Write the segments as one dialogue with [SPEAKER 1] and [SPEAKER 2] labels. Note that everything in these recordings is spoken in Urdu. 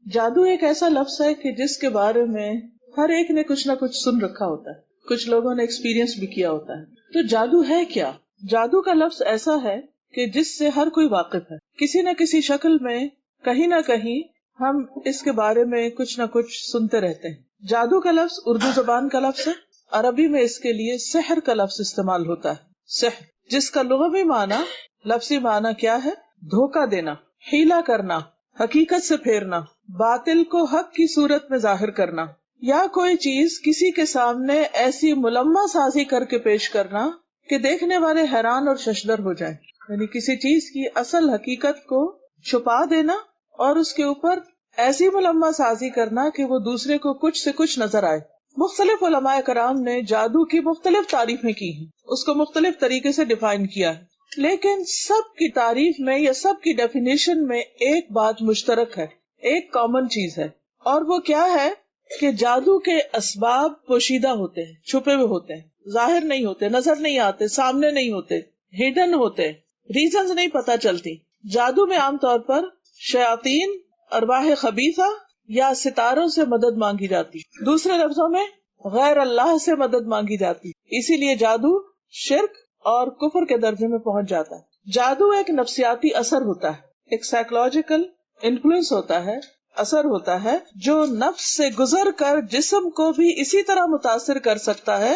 [SPEAKER 1] جادو ایک ایسا لفظ ہے کہ جس کے بارے میں ہر ایک نے کچھ نہ کچھ سن رکھا ہوتا ہے، کچھ لوگوں نے ایکسپیرینس بھی کیا ہوتا ہے۔ تو جادو ہے کیا؟ جادو کا لفظ ایسا ہے کہ جس سے ہر کوئی واقف ہے، کسی نہ کسی شکل میں کہیں نہ کہیں ہم اس کے بارے میں کچھ نہ کچھ سنتے رہتے ہیں۔ جادو کا لفظ اردو زبان کا لفظ ہے، عربی میں اس کے لیے سحر کا لفظ استعمال ہوتا ہے، سحر، جس کا لغوی معنی، لفظی معنی کیا ہے؟ دھوکہ دینا، حیلہ کرنا، حقیقت سے پھیرنا، باطل کو حق کی صورت میں ظاہر کرنا، یا کوئی چیز کسی کے سامنے ایسی ملمہ سازی کر کے پیش کرنا کہ دیکھنے والے حیران اور ششدر ہو جائیں، یعنی کسی چیز کی اصل حقیقت کو چھپا دینا اور اس کے اوپر ایسی ملمہ سازی کرنا کہ وہ دوسرے کو کچھ سے کچھ نظر آئے۔ مختلف علماء کرام نے جادو کی مختلف تعریفیں کی ہیں، اس کو مختلف طریقے سے ڈیفائن کیا ہے، لیکن سب کی تعریف میں یا سب کی ڈیفینیشن میں ایک بات مشترک ہے، ایک کامن چیز ہے، اور وہ کیا ہے کہ جادو کے اسباب پوشیدہ ہوتے ہیں، چھپے ہوئے ہوتے ہیں، ظاہر نہیں ہوتے، نظر نہیں آتے، سامنے نہیں ہوتے، ہڈن ہوتے، ریزنز نہیں پتہ چلتی۔ جادو میں عام طور پر شیاطین، ارواح خبیثہ یا ستاروں سے مدد مانگی جاتی، دوسرے لفظوں میں غیر اللہ سے مدد مانگی جاتی، اسی لیے جادو شرک اور کفر کے درجے میں پہنچ جاتا ہے۔ جادو ایک نفسیاتی اثر ہوتا ہے، ایک سائیکولوجیکل انفلوئنس ہوتا ہے، اثر ہوتا ہے جو نفس سے گزر کر جسم کو بھی اسی طرح متاثر کر سکتا ہے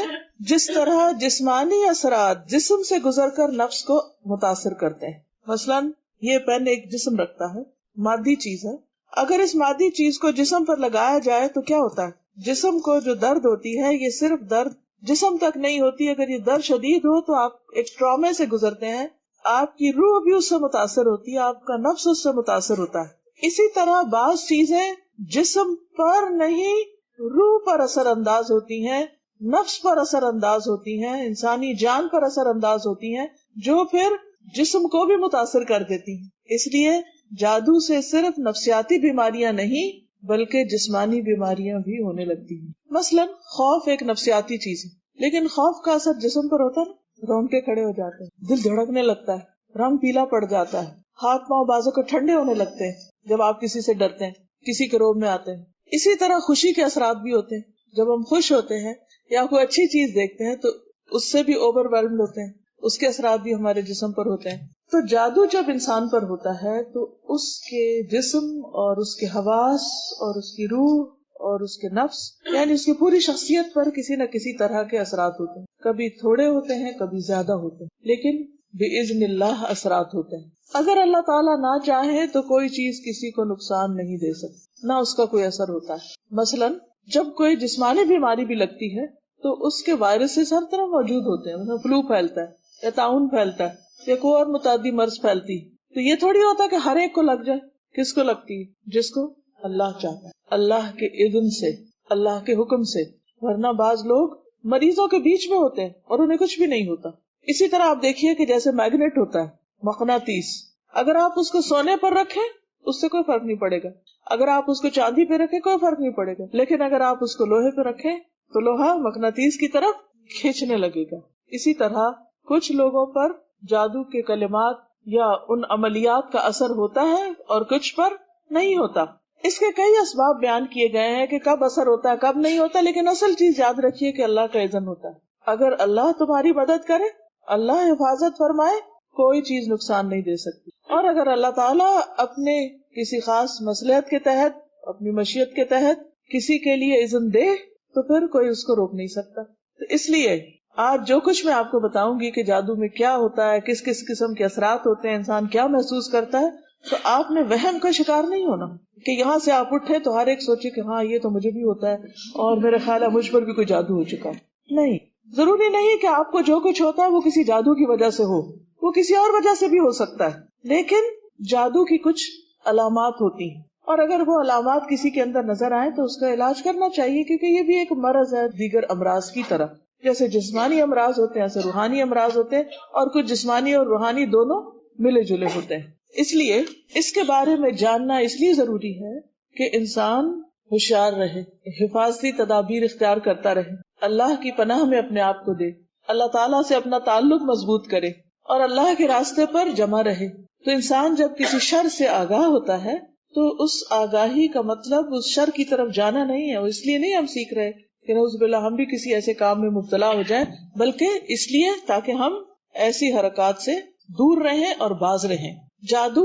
[SPEAKER 1] جس طرح جسمانی اثرات جسم سے گزر کر نفس کو متاثر کرتے ہیں۔ مثلاً یہ پین ایک جسم رکھتا ہے، مادی چیز ہے، اگر اس مادی چیز کو جسم پر لگایا جائے تو کیا ہوتا ہے؟ جسم کو جو درد ہوتی ہے، یہ صرف درد جسم تک نہیں ہوتی، اگر یہ درد شدید ہو تو آپ ایک ٹرامے سے گزرتے ہیں، آپ کی روح بھی اس سے متاثر ہوتی ہے، آپ کا نفس اس سے متاثر ہوتا ہے۔ اسی طرح بعض چیزیں جسم پر نہیں، روح پر اثر انداز ہوتی ہیں، نفس پر اثر انداز ہوتی ہیں، انسانی جان پر اثر انداز ہوتی ہیں، جو پھر جسم کو بھی متاثر کر دیتی ہیں۔ اس لیے جادو سے صرف نفسیاتی بیماریاں نہیں بلکہ جسمانی بیماریاں بھی ہونے لگتی ہیں۔ مثلا خوف ایک نفسیاتی چیز ہے، لیکن خوف کا اثر جسم پر ہوتا ہے، رونقیں کھڑے ہو جاتے ہیں، دل دھڑکنے لگتا ہے، رنگ پیلا پڑ جاتا ہے، ہاتھ پاؤں بازو کو ٹھنڈے ہونے لگتے ہیں جب آپ کسی سے ڈرتے ہیں، کسی کے روب میں آتے ہیں۔ اسی طرح خوشی کے اثرات بھی ہوتے ہیں، جب ہم خوش ہوتے ہیں یا کوئی اچھی چیز دیکھتے ہیں تو اس سے بھی اوور ویلمڈ ہوتے ہیں، اس کے اثرات بھی ہمارے جسم پر ہوتے ہیں۔ تو جادو جب انسان پر ہوتا ہے تو اس کے جسم اور اس کے حواس اور اس کی روح اور اس کے نفس، یعنی اس کی پوری شخصیت پر کسی نہ کسی طرح کے اثرات ہوتے ہیں، کبھی تھوڑے ہوتے ہیں، کبھی زیادہ ہوتے ہیں، لیکن بِإِذْنِ اللہ اثرات ہوتے ہیں۔ اگر اللہ تعالیٰ نہ چاہے تو کوئی چیز کسی کو نقصان نہیں دے سکتی، نہ اس کا کوئی اثر ہوتا ہے۔ مثلا جب کوئی جسمانی بیماری بھی لگتی ہے تو اس کے وائرسز ہر طرح موجود ہوتے ہیں، مثلا فلو پھیلتا ہے یا طاعون پھیلتا ہے یا کوئی اور متعدی مرض پھیلتی ہے، تو یہ تھوڑی ہوتا کہ ہر ایک کو لگ جائے۔ کس کو لگتی ہے؟ جس کو اللہ چاہتا ہے، اللہ کے اذن سے، اللہ کے حکم سے، ورنہ بعض لوگ مریضوں کے بیچ میں ہوتے ہیں اور انہیں کچھ بھی نہیں ہوتا۔ اسی طرح آپ دیکھیے کہ جیسے میگنیٹ ہوتا ہے، مقناطیس، اگر آپ اس کو سونے پر رکھیں اس سے کوئی فرق نہیں پڑے گا، اگر آپ اس کو چاندی پہ رکھیں کوئی فرق نہیں پڑے گا، لیکن اگر آپ اس کو لوہے پہ رکھیں تو لوہا مقناطیس کی طرف کھینچنے لگے گا۔ اسی طرح کچھ لوگوں پر جادو کے کلمات یا ان عملیات کا اثر ہوتا ہے اور کچھ پر نہیں ہوتا۔ اس کے کئی اسباب بیان کیے گئے ہیں کہ کب اثر ہوتا ہے کب نہیں ہوتا، لیکن اصل چیز یاد رکھیے کہ اللہ کا اذن ہوتا ہے۔ اگر اللہ تمہاری مدد کرے، اللہ حفاظت فرمائے، کوئی چیز نقصان نہیں دے سکتی، اور اگر اللہ تعالیٰ اپنے کسی خاص مصلحت کے تحت، اپنی مشیت کے تحت کسی کے لیے اذن دے تو پھر کوئی اس کو روک نہیں سکتا۔ تو اس لیے آج جو کچھ میں آپ کو بتاؤں گی کہ جادو میں کیا ہوتا ہے، کس کس قسم کے اثرات ہوتے ہیں، انسان کیا محسوس کرتا ہے، تو آپ نے وہم کا شکار نہیں ہونا کہ یہاں سے آپ اٹھے تو ہر ایک سوچے کہ ہاں یہ تو مجھے بھی ہوتا ہے اور میرے خیال ہے مجھ پر بھی کوئی جادو ہو چکا ہے۔ نہیں، ضروری نہیں کہ آپ کو جو کچھ ہوتا ہے وہ کسی جادو کی وجہ سے ہو، وہ کسی اور وجہ سے بھی ہو سکتا ہے، لیکن جادو کی کچھ علامات ہوتی ہیں، اور اگر وہ علامات کسی کے اندر نظر آئیں تو اس کا علاج کرنا چاہیے، کیونکہ یہ بھی ایک مرض ہے دیگر امراض کی طرح۔ جیسے جسمانی امراض ہوتے ہیں ایسے روحانی امراض ہوتے ہیں، اور کچھ جسمانی اور روحانی دونوں ملے جلے ہوتے ہیں۔ اس لیے اس کے بارے میں جاننا اس لیے ضروری ہے کہ انسان ہوشیار رہے، حفاظتی تدابیر اختیار کرتا رہے، اللہ کی پناہ میں اپنے آپ کو دے، اللہ تعالیٰ سے اپنا تعلق مضبوط کرے اور اللہ کے راستے پر جمع رہے۔ تو انسان جب کسی شر سے آگاہ ہوتا ہے تو اس آگاہی کا مطلب اس شر کی طرف جانا نہیں ہے. وہ اس لیے نہیں ہم سیکھ رہے کہ نعوذ باللہ ہم بھی کسی ایسے کام میں مبتلا ہو جائیں، بلکہ اس لیے تاکہ ہم ایسی حرکات سے دور رہیں اور باز رہیں. جادو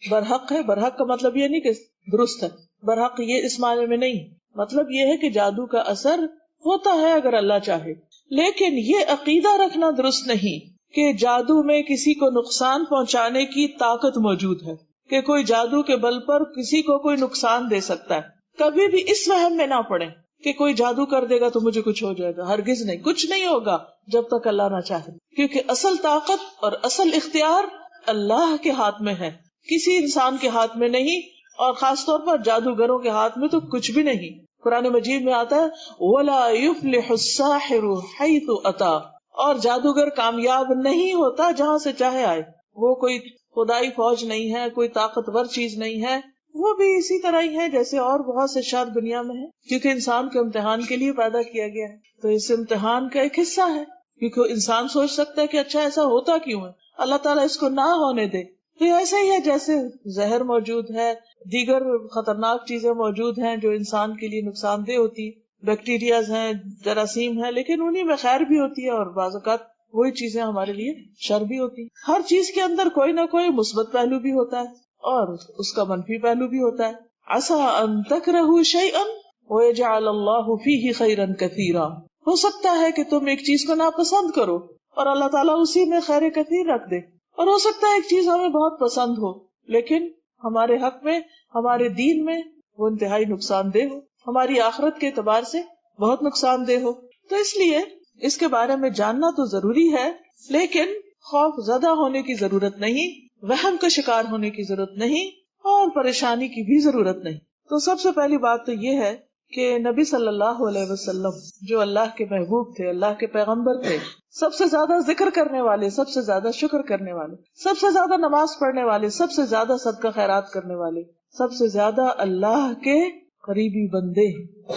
[SPEAKER 1] برحق ہے. برحق کا مطلب یہ نہیں کہ درست ہے، برحق یہ اس معنی میں نہیں. مطلب یہ ہے کہ جادو کا اثر ہوتا ہے اگر اللہ چاہے، لیکن یہ عقیدہ رکھنا درست نہیں کہ جادو میں کسی کو نقصان پہنچانے کی طاقت موجود ہے، کہ کوئی جادو کے بل پر کسی کو کوئی نقصان دے سکتا ہے. کبھی بھی اس وہم میں نہ پڑے کہ کوئی جادو کر دے گا تو مجھے کچھ ہو جائے گا. ہرگز نہیں، کچھ نہیں ہوگا جب تک اللہ نہ چاہے، کیونکہ اصل طاقت اور اصل اختیار اللہ کے ہاتھ میں ہے، کسی انسان کے ہاتھ میں نہیں، اور خاص طور پر جادوگروں کے ہاتھ میں تو کچھ بھی نہیں. قرآن مجید میں آتا ہے وَلَا يُفْلِحُ السَّاحِرُ حَيْثُ أَتَى، اور جادوگر کامیاب نہیں ہوتا جہاں سے چاہے آئے. وہ کوئی خدائی فوج نہیں ہے، کوئی طاقتور چیز نہیں ہے، وہ بھی اسی طرح ہی ہے جیسے اور بہت سے شر دنیا میں ہے، کیونکہ انسان کو امتحان کے لیے پیدا کیا گیا ہے. تو اس امتحان کا ایک حصہ ہے، کیونکہ انسان سوچ سکتا ہے کہ اچھا ایسا ہوتا کیوں ہے، اللہ تعالیٰ اس کو نہ ہونے دے. تو ایسا ہی ہے جیسے زہر موجود ہے، دیگر خطرناک چیزیں موجود ہیں جو انسان کے لیے نقصان دہ ہوتی، بیکٹیریاز ہیں، جراثیم ہیں، لیکن انہی میں خیر بھی ہوتی ہے اور بعض اوقات وہی چیزیں ہمارے لیے شر بھی ہوتی. ہر چیز کے اندر کوئی نہ کوئی مثبت پہلو بھی ہوتا ہے اور اس کا منفی پہلو بھی ہوتا ہے. عسیٰ ان تکرہوا شیئا ویجعل اللہ فیہ خیرا کثیرا، ہو سکتا ہے کہ تم ایک چیز کو ناپسند کرو اور اللہ تعالیٰ اسی میں خیر کثیر رکھ دے، اور ہو سکتا ہے ایک چیز ہمیں بہت پسند ہو لیکن ہمارے حق میں، ہمارے دین میں وہ انتہائی نقصان دہ ہو، ہماری آخرت کے اعتبار سے بہت نقصان دہ ہو. تو اس لیے اس کے بارے میں جاننا تو ضروری ہے، لیکن خوف زدہ ہونے کی ضرورت نہیں، وہم کا شکار ہونے کی ضرورت نہیں، اور پریشانی کی بھی ضرورت نہیں. تو سب سے پہلی بات تو یہ ہے کہ نبی صلی اللہ علیہ وسلم جو اللہ کے محبوب تھے، اللہ کے پیغمبر تھے، سب سے زیادہ ذکر کرنے والے، سب سے زیادہ شکر کرنے والے، سب سے زیادہ نماز پڑھنے والے، سب سے زیادہ صدقہ خیرات کرنے والے، سب سے زیادہ اللہ کے قریبی بندے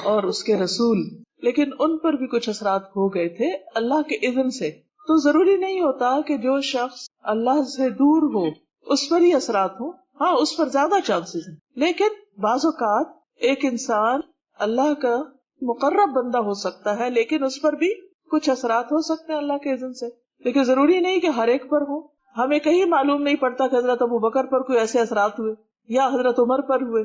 [SPEAKER 1] اور اس کے رسول. لیکن ان پر بھی کچھ اثرات ہو گئے تھے اللہ کے اذن سے. تو ضروری نہیں ہوتا کہ جو شخص اللہ سے دور ہو اس پر ہی اثرات ہوں، ہاں اس پر زیادہ چانسز ہیں، لیکن بعض اوقات ایک انسان اللہ کا مقرب بندہ ہو سکتا ہے لیکن اس پر بھی کچھ اثرات ہو سکتے ہیں اللہ کے اذن سے. لیکن ضروری نہیں کہ ہر ایک پر ہو. ہمیں کہیں معلوم نہیں پڑتا کہ حضرت ابو بکر پر کوئی ایسے اثرات ہوئے یا حضرت عمر پر ہوئے،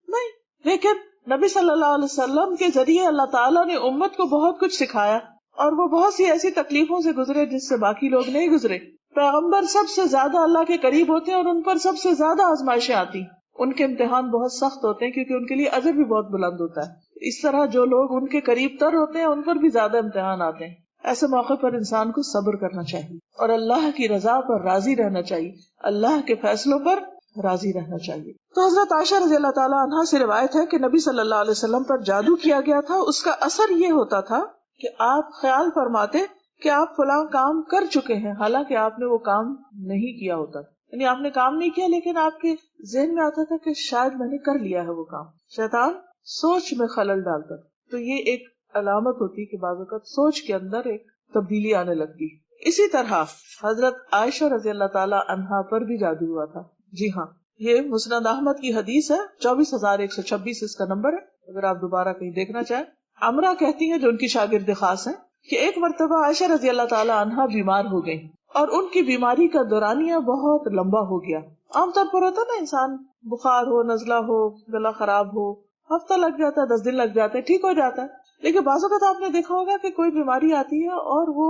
[SPEAKER 1] نہیں. لیکن نبی صلی اللہ علیہ وسلم کے ذریعے اللہ تعالیٰ نے امت کو بہت کچھ سکھایا، اور وہ بہت سی ایسی تکلیفوں سے گزرے جس سے باقی لوگ نہیں گزرے. پیغمبر سب سے زیادہ اللہ کے قریب ہوتے ہیں اور ان پر سب سے زیادہ آزمائشیں آتی، ان کے امتحان بہت سخت ہوتے ہیں کیونکہ ان کے لیے اجر بھی بہت بلند ہوتا ہے. اس طرح جو لوگ ان کے قریب تر ہوتے ہیں ان پر بھی زیادہ امتحان آتے ہیں. ایسے موقع پر انسان کو صبر کرنا چاہیے اور اللہ کی رضا پر راضی رہنا چاہیے، اللہ کے فیصلوں پر راضی رہنا چاہیے. تو حضرت عائشہ رضی اللہ تعالیٰ عنہا سے روایت ہے کہ نبی صلی اللہ علیہ وسلم پر جادو کیا گیا تھا. اس کا اثر یہ ہوتا تھا کہ آپ خیال فرماتے کہ آپ فلاں کام کر چکے ہیں حالانکہ آپ نے وہ کام نہیں کیا ہوتا، یعنی آپ نے کام نہیں کیا لیکن آپ کے ذہن میں آتا تھا کہ شاید میں نے کر لیا ہے وہ کام. شیطان سوچ میں خلل ڈالتا. تو یہ ایک علامت ہوتی کہ بعض اوقات سوچ کے اندر ایک تبدیلی آنے لگتی. اسی طرح حضرت عائشہ رضی اللہ تعالیٰ عنہا پر بھی جادو ہوا تھا. جی ہاں، یہ مسند احمد کی حدیث ہے، 24,126 اس کا نمبر ہے، اگر آپ دوبارہ کہیں دیکھنا چاہیں. عمرہ کہتی ہیں جو ان کی شاگرد خاص ہیں کہ ایک مرتبہ عائشہ رضی اللہ تعالیٰ عنہا بیمار ہو گئی اور ان کی بیماری کا دورانیہ بہت لمبا ہو گیا. عام طور پر ہوتا نا انسان بخار ہو، نزلہ ہو، گلا خراب ہو، ہفتہ لگ جاتا ہے، 10 دن لگ جاتے ہیں، ٹھیک ہو جاتا ہے. لیکن بعض اوقات آپ نے دیکھا ہوگا کہ کوئی بیماری آتی ہے اور وہ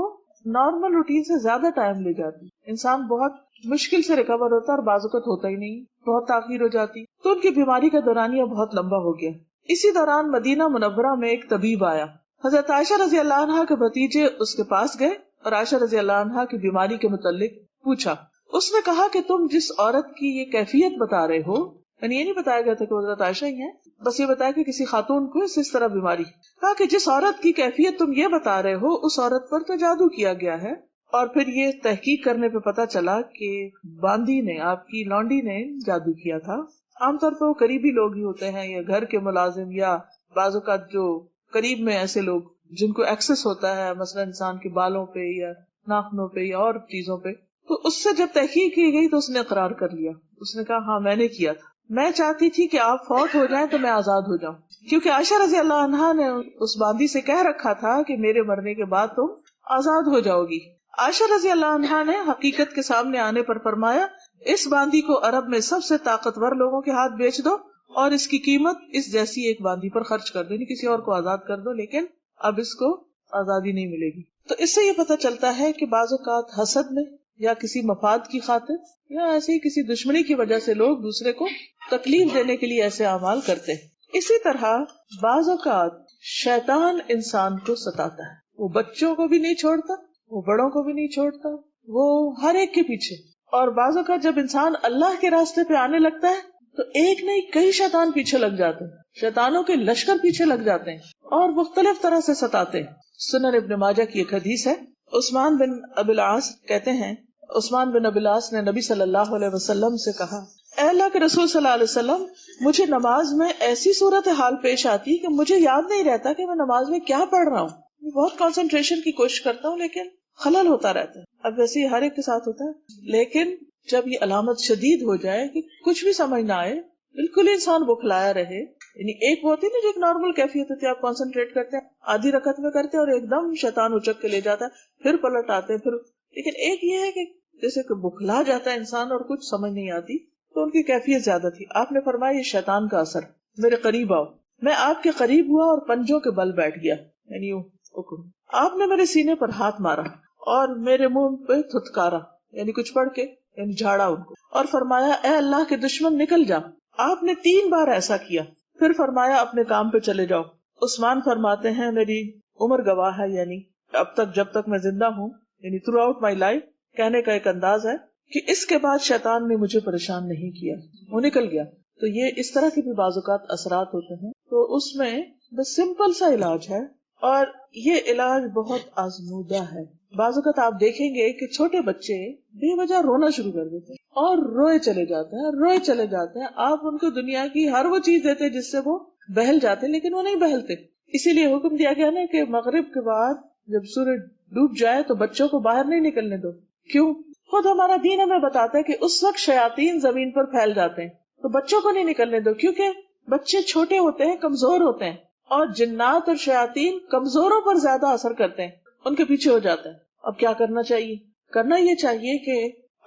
[SPEAKER 1] نارمل روٹین سے زیادہ ٹائم لے جاتی، انسان بہت مشکل سے ریکور ہوتا ہے اور بعض اوقات ہوتا ہی نہیں، بہت تاخیر ہو جاتی. تو ان کی بیماری کا دورانیہ بہت لمبا ہو گیا. اسی دوران مدینہ منورہ میں ایک طبیب آیا. حضرت عائشہ رضی اللہ عنہا کے بھتیجے اس کے پاس گئے اور عائشہ رضی اللہ عنہا کی بیماری کے متعلق پوچھا. اس نے کہا کہ تم جس عورت کی یہ کیفیت بتا رہے ہو، یعنی یہ نہیں بتایا گیا تھا کہ حضرت عائشہ ہی ہیں، بس یہ بتایا کہ کسی خاتون کو اس طرح بیماری. کہا کہ جس عورت کی کیفیت تم یہ بتا رہے ہو اس عورت پر تو جادو کیا گیا ہے. اور پھر یہ تحقیق کرنے پہ پتا چلا کہ باندی نے، آپ کی لونڈی نے جادو کیا تھا. عام طور پر وہ قریبی لوگ ہی ہوتے ہیں یا گھر کے ملازم یا بعض اوقات جو قریب میں ایسے لوگ جن کو ایکسس ہوتا ہے مثلا انسان کے بالوں پہ یا ناخنوں پہ یا اور چیزوں پہ. تو اس سے جب تحقیق کی گئی تو اس نے اقرار کر لیا، اس نے کہا ہاں میں نے کیا تھا. میں چاہتی تھی کہ آپ فوت ہو جائیں تو میں آزاد ہو جاؤں، کیونکہ عائشہ رضی اللہ عنہا نے اس باندی سے کہہ رکھا تھا کہ میرے مرنے کے بعد تم آزاد ہو جاؤ گی۔ عائشہ رضی اللہ عنہا نے حقیقت کے سامنے آنے پر فرمایا اس باندی کو عرب میں سب سے طاقتور لوگوں کے ہاتھ بیچ دو اور اس کی قیمت اس جیسی ایک باندی پر خرچ کر دو، یعنی کسی اور کو آزاد کر دو، لیکن اب اس کو آزادی نہیں ملے گی۔ تو اس سے یہ پتہ چلتا ہے کہ بعض اوقات حسد میں یا کسی مفاد کی خاطر یا ایسے ہی کسی دشمنی کی وجہ سے لوگ دوسرے کو تکلیف دینے کے لیے ایسے اعمال کرتے ہیں۔ اسی طرح بعض اوقات شیطان انسان کو ستاتا ہے، وہ بچوں کو بھی نہیں چھوڑتا، وہ بڑوں کو بھی نہیں چھوڑتا، وہ ہر ایک کے پیچھے۔ اور بعض اوقات جب انسان اللہ کے راستے پہ آنے لگتا ہے تو ایک نہیں کئی شیطان پیچھے لگ جاتے ہیں، شیطانوں کے لشکر پیچھے لگ جاتے ہیں اور مختلف طرح سے ستاتے ہیں۔ سنن ابن ماجہ کی ایک حدیث ہے، عثمان بن ابی العاص کہتے ہیں، عثمان بن ابی العاص نے نبی صلی اللہ علیہ وسلم سے کہا اے اللہ کے رسول صلی اللہ علیہ وسلم، مجھے نماز میں ایسی صورتحال پیش آتی کہ مجھے یاد نہیں رہتا کہ میں نماز میں کیا پڑھ رہا ہوں، میں بہت کنسنٹریشن کی کوشش کرتا ہوں لیکن خلل ہوتا رہتا ہے۔ اب ویسے ہی ہر ایک کے ساتھ ہوتا ہے، لیکن جب یہ علامت شدید ہو جائے کہ کچھ بھی سمجھ نہ آئے، بالکل انسان بکھلایا رہے، یعنی ایک وہ ہوتی ہے نا جو ایک نارمل کیفیت ہوتی ہے، آپ کنسنٹریٹ کرتے ہیں آدھی رکعت میں کرتے ہیں اور ایک دم شیطان اچک کے لے جاتا ہے، پھر پلٹ آتے ہیں، پھر لیکن ایک یہ ہے کہ جیسے کہ بکھلا جاتا ہے انسان اور کچھ سمجھ نہیں آتی، تو ان کی کیفیت زیادہ تھی۔ آپ نے فرمایا یہ شیطان کا اثر، میرے قریب آؤ۔ میں آپ کے قریب ہوا اور پنجوں کے بل بیٹھ گیا، یعنی آپ نے میرے سینے پر ہاتھ مارا اور میرے منہ پہ تھتکارا، یعنی کچھ پڑھ کے یعنی جھاڑا ان کو، اور فرمایا اے اللہ کے دشمن نکل جا۔ آپ نے 3 بار ایسا کیا، پھر فرمایا اپنے کام پہ چلے جاؤ۔ عثمان فرماتے ہیں میری عمر گواہ ہے، یعنی اب تک جب تک میں زندہ ہوں، یعنی تھرو آؤٹ مائی لائف، کہنے کا ایک انداز ہے کہ اس کے بعد شیطان نے مجھے پریشان نہیں کیا، وہ نکل گیا۔ تو یہ اس طرح کے بھی بعض اوقات اثرات ہوتے ہیں، تو اس میں بس سمپل سا علاج ہے اور یہ علاج بہت آزمودہ ہے۔ بعض اوقات آپ دیکھیں گے کہ چھوٹے بچے بے وجہ رونا شروع کر دیتے ہیں اور روئے چلے جاتے ہیں، روئے چلے جاتے ہیں۔ آپ ان کو دنیا کی ہر وہ چیز دیتے جس سے وہ بہل جاتے ہیں، لیکن وہ نہیں بہلتے۔ اسی لیے حکم دیا گیا نا کہ مغرب کے بعد جب سورج ڈوب جائے تو بچوں کو باہر نہیں نکلنے دو۔ کیوں؟ خود ہمارا دین ہمیں بتاتا ہے کہ اس وقت شیاطین زمین پر پھیل جاتے ہیں، تو بچوں کو نہیں نکلنے دو، کیونکہ بچے چھوٹے ہوتے ہیں، کمزور ہوتے ہیں، اور جنات اور شیاطین کمزوروں پر زیادہ اثر کرتے ہیں، ان کے پیچھے ہو جاتے ہیں۔ اب کیا کرنا چاہیے؟ کرنا یہ چاہیے کہ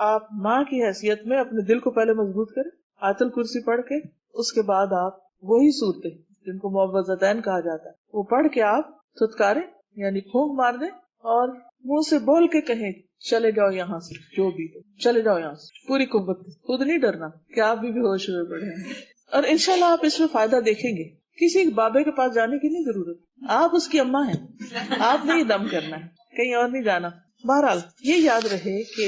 [SPEAKER 1] آپ ماں کی حیثیت میں اپنے دل کو پہلے مضبوط کریں، آیت الکرسی پڑھ کے، اس کے بعد آپ وہی صورتیں جن کو معوذتین کہا جاتا ہے وہ پڑھ کے آپ تھتکاریں، یعنی پھونک مار دیں اور منہ سے بول کے کہیں چلے جاؤ یہاں سے، جو بھی چلے جاؤ یہاں سے، پوری قوت، خود نہیں ڈرنا کہ آپ بھی ہوش ہوئے پڑے ہیں۔ اور انشاءاللہ آپ اس میں فائدہ دیکھیں گے۔ کسی بابے کے پاس جانے کی نہیں ضرورت، آپ اس کی اماں ہیں، آپ نے یہ دم کرنا ہے، کہیں اور نہیں جانا۔ بہرحال یہ یاد رہے کہ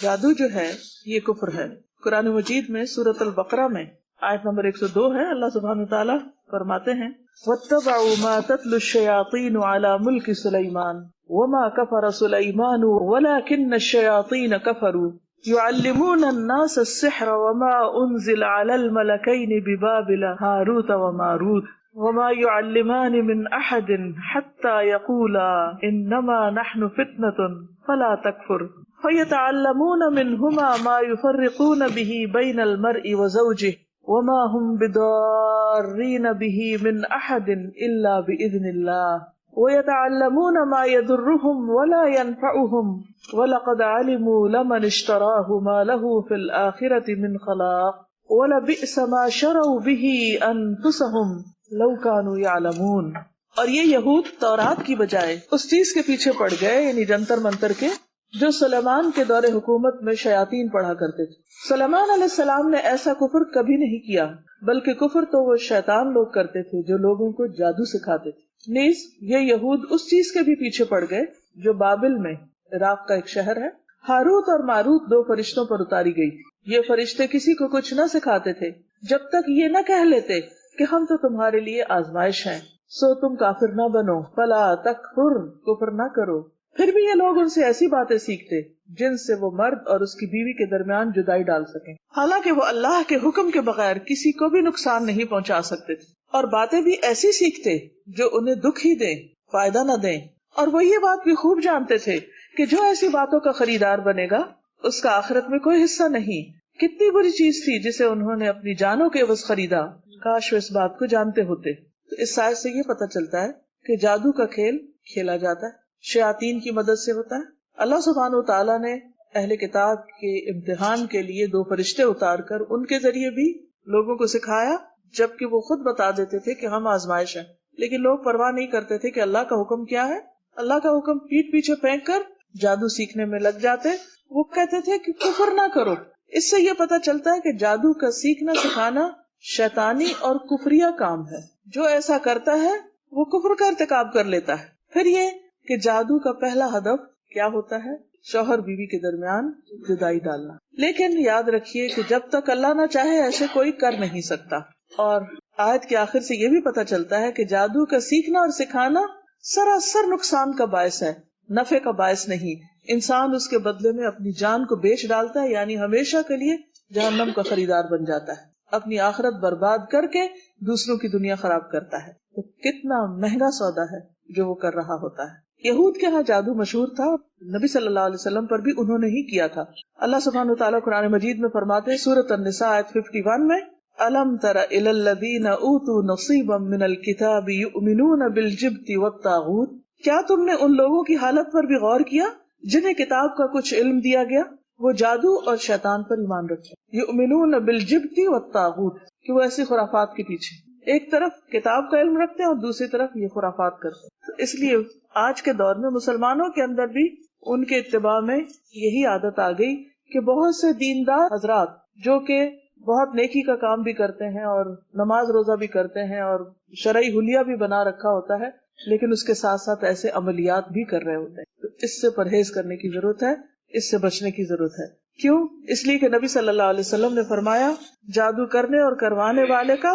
[SPEAKER 1] جادو جو ہے یہ کفر ہے۔ قرآن مجید میں سورۃ البقرہ میں آیت نمبر 102 ہے، اللہ سبحانہ وتعالیٰ فرماتے ہیں وَاتَّبَعُوا مَا تَتْلُو الشَّيَاطِينُ عَلَى مُلْكِ سُلَيْمَانَ وَمَا كَفَرَ سُلَيْمَانُ وَلَكِنَّ الشَّيَاطِينَ كَفَرُوا يُعَلِّمُونَ النَّاسَ السِّحْرَ وَمَا أُنزِلَ عَلَى الْمَلَكَيْنِ بِبَابِلَ هَارُوتَ وَمَارُوتَ وَمَا يُعَلِّمَانِ مِنْ أَحَدٍ حَتَّى يَقُولَا إِنَّمَا نَحْنُ فِتْنَةٌ فَلَا تَكْفُرْ فَيَتَعَلَّمُونَ مِنْهُمَا مَا يُفَرِّقُونَ بِهِ بَيْنَ الْمَرْءِ وَزَوْجِهِ وَمَا هُمْ بِضَارِّينَ بِهِ مِنْ أَحَدٍ إِلَّا بِإِذْنِ اللَّهِ وَيَتَعَلَّمُونَ مَا يَضُرُّهُمْ وَلَا يَنْفَعُهُمْ وَلَقَدْ عَلِمُوا لَمَنِ اشْتَرَاهُ مَا لَهُ فِي الْآخِرَةِ مِنْ خَلَاقٍ وَلَبِئْسَ مَا شَرَوْا بِهِ أَنفُسَهُمْ لَوْ كَانُوا يَعْلَمُونَ۔ اور یہ یہود تورات کی بجائے اس چیز کے پیچھے پڑ گئے، یعنی جنتر منتر کے، جو سلیمان کے دور حکومت میں شیاطین پڑھا کرتے تھے۔ سلیمان علیہ السلام نے ایسا کفر کبھی نہیں کیا، بلکہ کفر تو وہ شیطان لوگ کرتے تھے جو لوگوں کو جادو سکھاتے تھے۔ نیز یہ یہود اس چیز کے بھی پیچھے پڑ گئے جو بابل میں، عراق کا ایک شہر ہے، ہاروت اور ماروت 2 فرشتوں پر اتاری گئی۔ یہ فرشتے کسی کو کچھ نہ سکھاتے تھے جب تک یہ نہ کہہ لیتے کہ ہم تو تمہارے لیے آزمائش ہیں، سو تم کافر نہ بنو، فلا تکفر، کفر نہ کرو۔ پھر بھی یہ لوگ ان سے ایسی باتیں سیکھتے جن سے وہ مرد اور اس کی بیوی کے درمیان جدائی ڈال سکیں، حالانکہ وہ اللہ کے حکم کے بغیر کسی کو بھی نقصان نہیں پہنچا سکتے تھے، اور باتیں بھی ایسی سیکھتے جو انہیں دکھ ہی دیں، فائدہ نہ دیں۔ اور وہ یہ بات بھی خوب جانتے تھے کہ جو ایسی باتوں کا خریدار بنے گا اس کا آخرت میں کوئی حصہ نہیں، کتنی بری چیز تھی جسے انہوں نے اپنی جانوں کے عوض خریدا، کاش وہ اس بات کو جانتے ہوتے۔ تو اس آیت سے یہ پتہ چلتا ہے کہ جادو کا کھیل کھیلا جاتا ہے، شیاطین کی مدد سے ہوتا ہے۔ اللہ سبحانہ و تعالیٰ نے اہل کتاب کے امتحان کے لیے 2 فرشتے اتار کر ان کے ذریعے بھی لوگوں کو سکھایا، جبکہ وہ خود بتا دیتے تھے کہ ہم آزمائش ہیں، لیکن لوگ پرواہ نہیں کرتے تھے کہ اللہ کا حکم کیا ہے۔ اللہ کا حکم پیٹ پیچھے پھینک کر جادو سیکھنے میں لگ جاتے۔ وہ کہتے تھے کہ کفر نہ کرو۔ اس سے یہ پتہ چلتا ہے کہ جادو کا سیکھنا سکھانا شیطانی اور کفریہ کام ہے۔ جو ایسا کرتا ہے وہ کفر کا ارتکاب کر لیتا ہے۔ پھر یہ کہ جادو کا پہلا ہدف کیا ہوتا ہے؟ شوہر بیوی کے درمیان جدائی ڈالنا۔ لیکن یاد رکھیے کہ جب تک اللہ نہ چاہے ایسے کوئی کر نہیں سکتا۔ اور آیت کے آخر سے یہ بھی پتہ چلتا ہے کہ جادو کا سیکھنا اور سکھانا سراسر نقصان کا باعث ہے، نفع کا باعث نہیں۔ انسان اس کے بدلے میں اپنی جان کو بیچ ڈالتا ہے، یعنی ہمیشہ کے لیے جہنم کا خریدار بن جاتا ہے، اپنی آخرت برباد کر کے دوسروں کی دنیا خراب کرتا ہے۔ تو کتنا مہنگا سودا ہے جو وہ کر رہا ہوتا ہے۔ یہود کے ہاں جادو مشہور تھا، نبی صلی اللہ علیہ وسلم پر بھی انہوں نے ہی کیا تھا۔ اللہ سبحانہ وتعالیٰ قرآن مجید میں فرماتے ہیں سورۃ النساء آیت 51 میں، أَلَمْ تَرَ إِلَى الَّذِينَ أُوتُوا نَصِيبًا مِنَ الْكِتَابِ يُؤْمِنُونَ بِالْجِبْتِ وَالطَّاغُوتِ، کیا تم نے ان لوگوں کی حالت پر بھی غور کیا جنہیں کتاب کا کچھ علم دیا گیا، وہ جادو اور شیطان پر ایمان رکھتے، یؤمنون بالجبت والطاغوت، کہ وہ ایسی خرافات کے پیچھے ایک طرف کتاب کا علم رکھتے ہیں اور دوسری طرف یہ خرافات کرتے ہیں۔ تو اس لیے آج کے دور میں مسلمانوں کے اندر بھی ان کے اتباع میں یہی عادت آ گئی کہ بہت سے دیندار حضرات جو کہ بہت نیکی کا کام بھی کرتے ہیں اور نماز روزہ بھی کرتے ہیں اور شرعی حلیہ بھی بنا رکھا ہوتا ہے، لیکن اس کے ساتھ ساتھ ایسے عملیات بھی کر رہے ہوتے ہیں۔ تو اس سے پرہیز کرنے کی ضرورت ہے، اس سے بچنے کی ضرورت ہے۔ کیوں؟ اس لیے کہ نبی صلی اللہ علیہ وسلم نے فرمایا جادو کرنے اور کروانے والے کا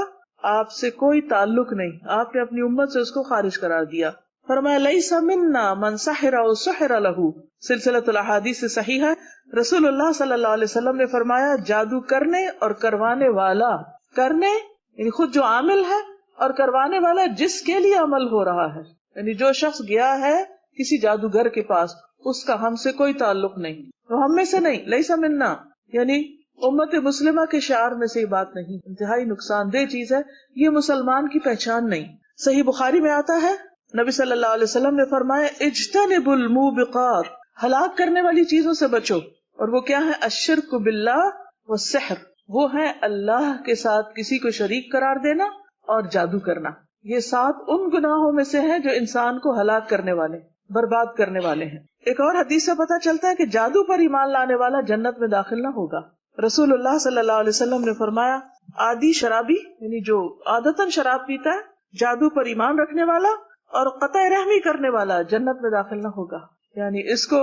[SPEAKER 1] آپ سے کوئی تعلق نہیں، آپ نے اپنی امت سے اس کو خارج قرار دیا۔ فرمایا لیس منا من سحر او سحر لہ، سلسلۃ الاحادیث سے صحیح ہے۔ رسول اللہ صلی اللہ علیہ وسلم نے فرمایا جادو کرنے اور کروانے والا، کرنے یعنی خود جو عامل ہے، اور کروانے والا جس کے لیے عمل ہو رہا ہے، یعنی جو شخص گیا ہے کسی جادوگر کے پاس اس کا ہم سے کوئی تعلق نہیں، وہ ہم میں سے نہیں، لیس منا، یعنی امت مسلمہ کے شعار میں سے یہ بات نہیں، انتہائی نقصان دہ چیز ہے، یہ مسلمان کی پہچان نہیں۔ صحیح بخاری میں آتا ہے نبی صلی اللہ علیہ وسلم نے فرمایا اجتنبوا الموبقات، ہلاک کرنے والی چیزوں سے بچو، اور وہ کیا ہے؟ الشرک باللہ والسحر، وہ ہے اللہ کے ساتھ کسی کو شریک قرار دینا اور جادو کرنا۔ یہ 7 ان گناہوں میں سے ہیں جو انسان کو ہلاک کرنے والے، برباد کرنے والے ہیں۔ ایک اور حدیث سے پتہ چلتا ہے کہ جادو پر ایمان لانے والا جنت میں داخل نہ ہوگا۔ رسول اللہ صلی اللہ علیہ وسلم نے فرمایا عادی شرابی، یعنی جو عادتاً شراب پیتا ہے، جادو پر ایمان رکھنے والا اور قطع رحمی کرنے والا جنت میں داخل نہ ہوگا، یعنی اس کو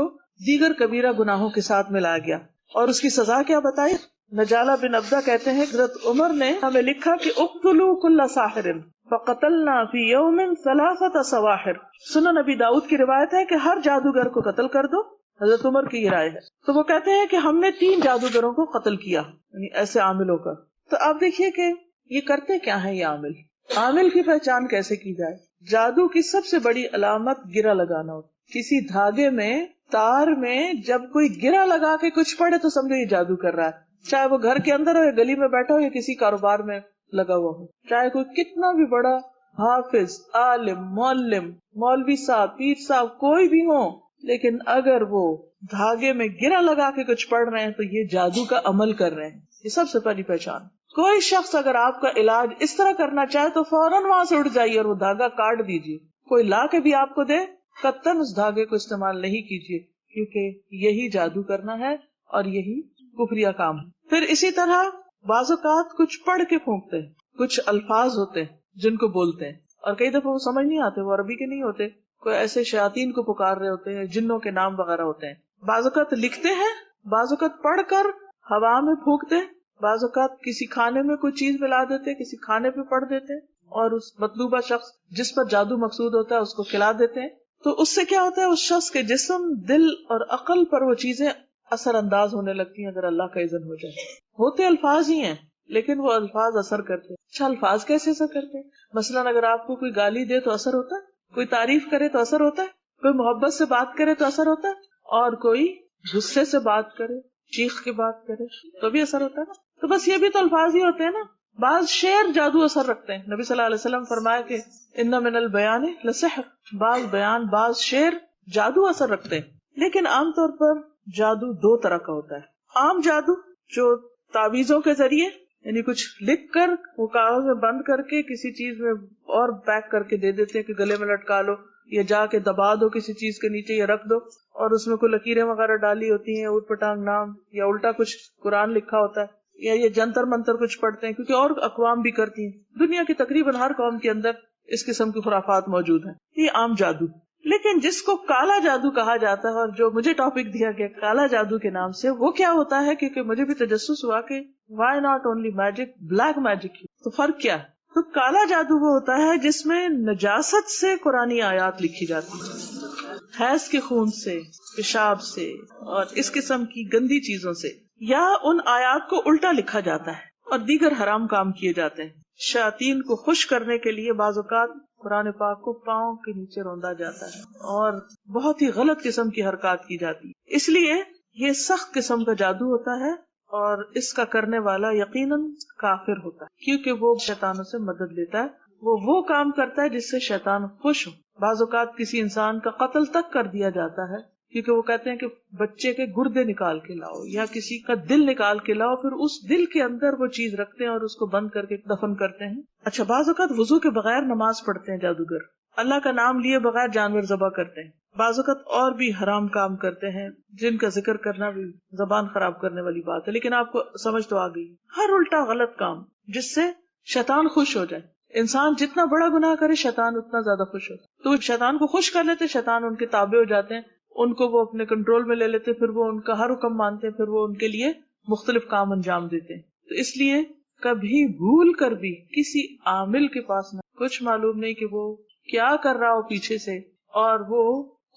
[SPEAKER 1] دیگر کبیرہ گناہوں کے ساتھ ملایا گیا۔ اور اس کی سزا کیا بتائی؟ نجالہ بن عبدہ کہتے ہیں حضرت عمر نے ہمیں لکھا کہ اقتلوا کل ساحر فقتلنا فی یوم 3 سواحر۔ سنن نبی داؤد کی روایت ہے کہ ہر جادوگر کو قتل کر دو، حضرت عمر کی یہ رائے ہے۔ تو وہ کہتے ہیں کہ ہم نے 3 جادوگروں کو قتل کیا، یعنی ایسے عاملوں کا۔ تو آپ دیکھیے کہ یہ کرتے کیا ہیں، یہ عامل، عامل کی پہچان کیسے کی جائے؟ جادو کی سب سے بڑی علامت گرہ لگانا ہوتا۔ کسی دھاگے میں، تار میں جب کوئی گرہ لگا کے کچھ پڑے تو سمجھو یہ جادو کر رہا ہے، چاہے وہ گھر کے اندر ہو یا گلی میں بیٹھا ہو یا کسی کاروبار میں لگا ہوا ہو، چاہے کوئی کتنا بھی بڑا حافظ، عالم، معلم، مولوی صاحب، پیر صاحب کوئی بھی ہو، لیکن اگر وہ دھاگے میں گرہ لگا کے کچھ پڑھ رہے ہیں تو یہ جادو کا عمل کر رہے ہیں۔ یہ سب سے پہلی پہچان۔ کوئی شخص اگر آپ کا علاج اس طرح کرنا چاہے تو فوراً وہاں سے اٹھ جائیے اور وہ دھاگا کاٹ دیجیے۔ کوئی لا کے بھی آپ کو دے، قطعاً اس دھاگے کو استعمال نہیں کیجیے، کیونکہ یہی جادو کرنا ہے اور یہی کفریہ کام ہے۔ پھر اسی طرح بعض اوقات کچھ پڑھ کے پھونکتے ہیں، کچھ الفاظ ہوتے ہیں جن کو بولتے ہیں اور کئی دفعہ وہ سمجھ نہیں آتے، وہ عربی کے نہیں ہوتے، کوئی ایسے شیاطین کو پکار رہے ہوتے ہیں، جنوں کے نام وغیرہ ہوتے ہیں۔ بعض اوقات لکھتے ہیں، بعض اوقات پڑھ کر ہوا میں پھونکتے ہیں، بعض اوقات کسی کھانے میں کوئی چیز ملا دیتے، کسی کھانے پہ پڑھ دیتے اور اس مطلوبہ شخص جس پر جادو مقصود ہوتا ہے اس کو کھلا دیتے ہیں۔ تو اس سے کیا ہوتا ہے؟ اس شخص کے جسم، دل اور عقل پر وہ چیزیں اثر انداز ہونے لگتی ہیں اگر اللہ کا اذن ہو جائے۔ ہوتے الفاظ ہی ہیں لیکن وہ الفاظ اثر کرتے ہیں۔ اچھا، الفاظ کیسے اثر کرتے ہیں؟ مثلاً اگر آپ کو کوئی گالی دے تو اثر ہوتا ہے، کوئی تعریف کرے تو اثر ہوتا ہے، کوئی محبت سے بات کرے تو اثر ہوتا ہے، اور کوئی غصے سے بات کرے، چیخ کے بات کرے تو بھی اثر ہوتا ہے نا. تو بس یہ بھی تو الفاظ ہی ہوتے ہیں نا. بعض شعر جادو اثر رکھتے ہیں. نبی صلی اللہ علیہ وسلم فرمایا کہ ان من البیان لسحر، بعض بیان بعض شعر جادو اثر رکھتے ہیں. لیکن عام طور پر جادو دو طرح کا ہوتا ہے. عام جادو جو تعویذوں کے ذریعے، یعنی کچھ لکھ کر وہ کاغذ میں بند کر کے کسی چیز میں اور پیک کر کے دے دیتے ہیں کہ گلے میں لٹکا لو، یا جا کے دبا دو کسی چیز کے نیچے یا رکھ دو، اور اس میں کوئی لکیریں وغیرہ ڈالی ہوتی ہیں، اوٹ پٹانگ نام، یا الٹا کچھ قرآن لکھا ہوتا ہے، یا یہ جنتر منتر کچھ پڑھتے ہیں، کیونکہ اور اقوام بھی کرتی ہیں. دنیا کی تقریباً ہر قوم کے اندر اس قسم کی خرافات موجود ہیں. یہ عام جادو. لیکن جس کو کالا جادو کہا جاتا ہے، اور جو مجھے ٹاپک دیا گیا کالا جادو کے نام سے، وہ کیا ہوتا ہے؟ کیونکہ مجھے بھی تجسس ہوا کہ why not only magic, black magic, تو فرق کیا ہے؟ تو کالا جادو وہ ہوتا ہے جس میں نجاست سے قرآنی آیات لکھی جاتی ہیں، حیض کے خون سے، پیشاب سے، اور اس قسم کی گندی چیزوں سے، یا ان آیات کو الٹا لکھا جاتا ہے اور دیگر حرام کام کیے جاتے ہیں. شیاطین کو خوش کرنے کے لیے بعض اوقات قرآن پاک کو پاؤں کے نیچے روندا جاتا ہے اور بہت ہی غلط قسم کی حرکات کی جاتی ہے. اس لیے یہ سخت قسم کا جادو ہوتا ہے، اور اس کا کرنے والا یقیناً کافر ہوتا ہے، کیونکہ وہ شیطانوں سے مدد لیتا ہے. وہ کام کرتا ہے جس سے شیطان خوش ہو. بعض اوقات کسی انسان کا قتل تک کر دیا جاتا ہے، کیونکہ وہ کہتے ہیں کہ بچے کے گردے نکال کے لاؤ یا کسی کا دل نکال کے لاؤ، پھر اس دل کے اندر وہ چیز رکھتے ہیں اور اس کو بند کر کے دفن کرتے ہیں. اچھا، بعض اوقات وضو کے بغیر نماز پڑھتے ہیں جادوگر، اللہ کا نام لیے بغیر جانور ذبح کرتے ہیں. بعض اوقات اور بھی حرام کام کرتے ہیں جن کا ذکر کرنا بھی زبان خراب کرنے والی بات ہے، لیکن آپ کو سمجھ تو آ گئی. ہر الٹا غلط کام جس سے شیطان خوش ہو جائے. انسان جتنا بڑا گناہ کرے شیطان اتنا زیادہ خوش ہوتا ہے. تو وہ شیطان کو خوش کر لیتے، شیطان ان کے تابع ہو جاتے ہیں، ان کو وہ اپنے کنٹرول میں لے لیتے، پھر وہ ان کا ہر حکم مانتے ہیں، پھر وہ ان کے لیے مختلف کام انجام دیتے ہیں. تو اس لیے کبھی بھول کر بھی کسی عامل کے پاس نہ، کچھ معلوم نہیں کہ وہ کیا کر رہا ہو پیچھے سے، اور وہ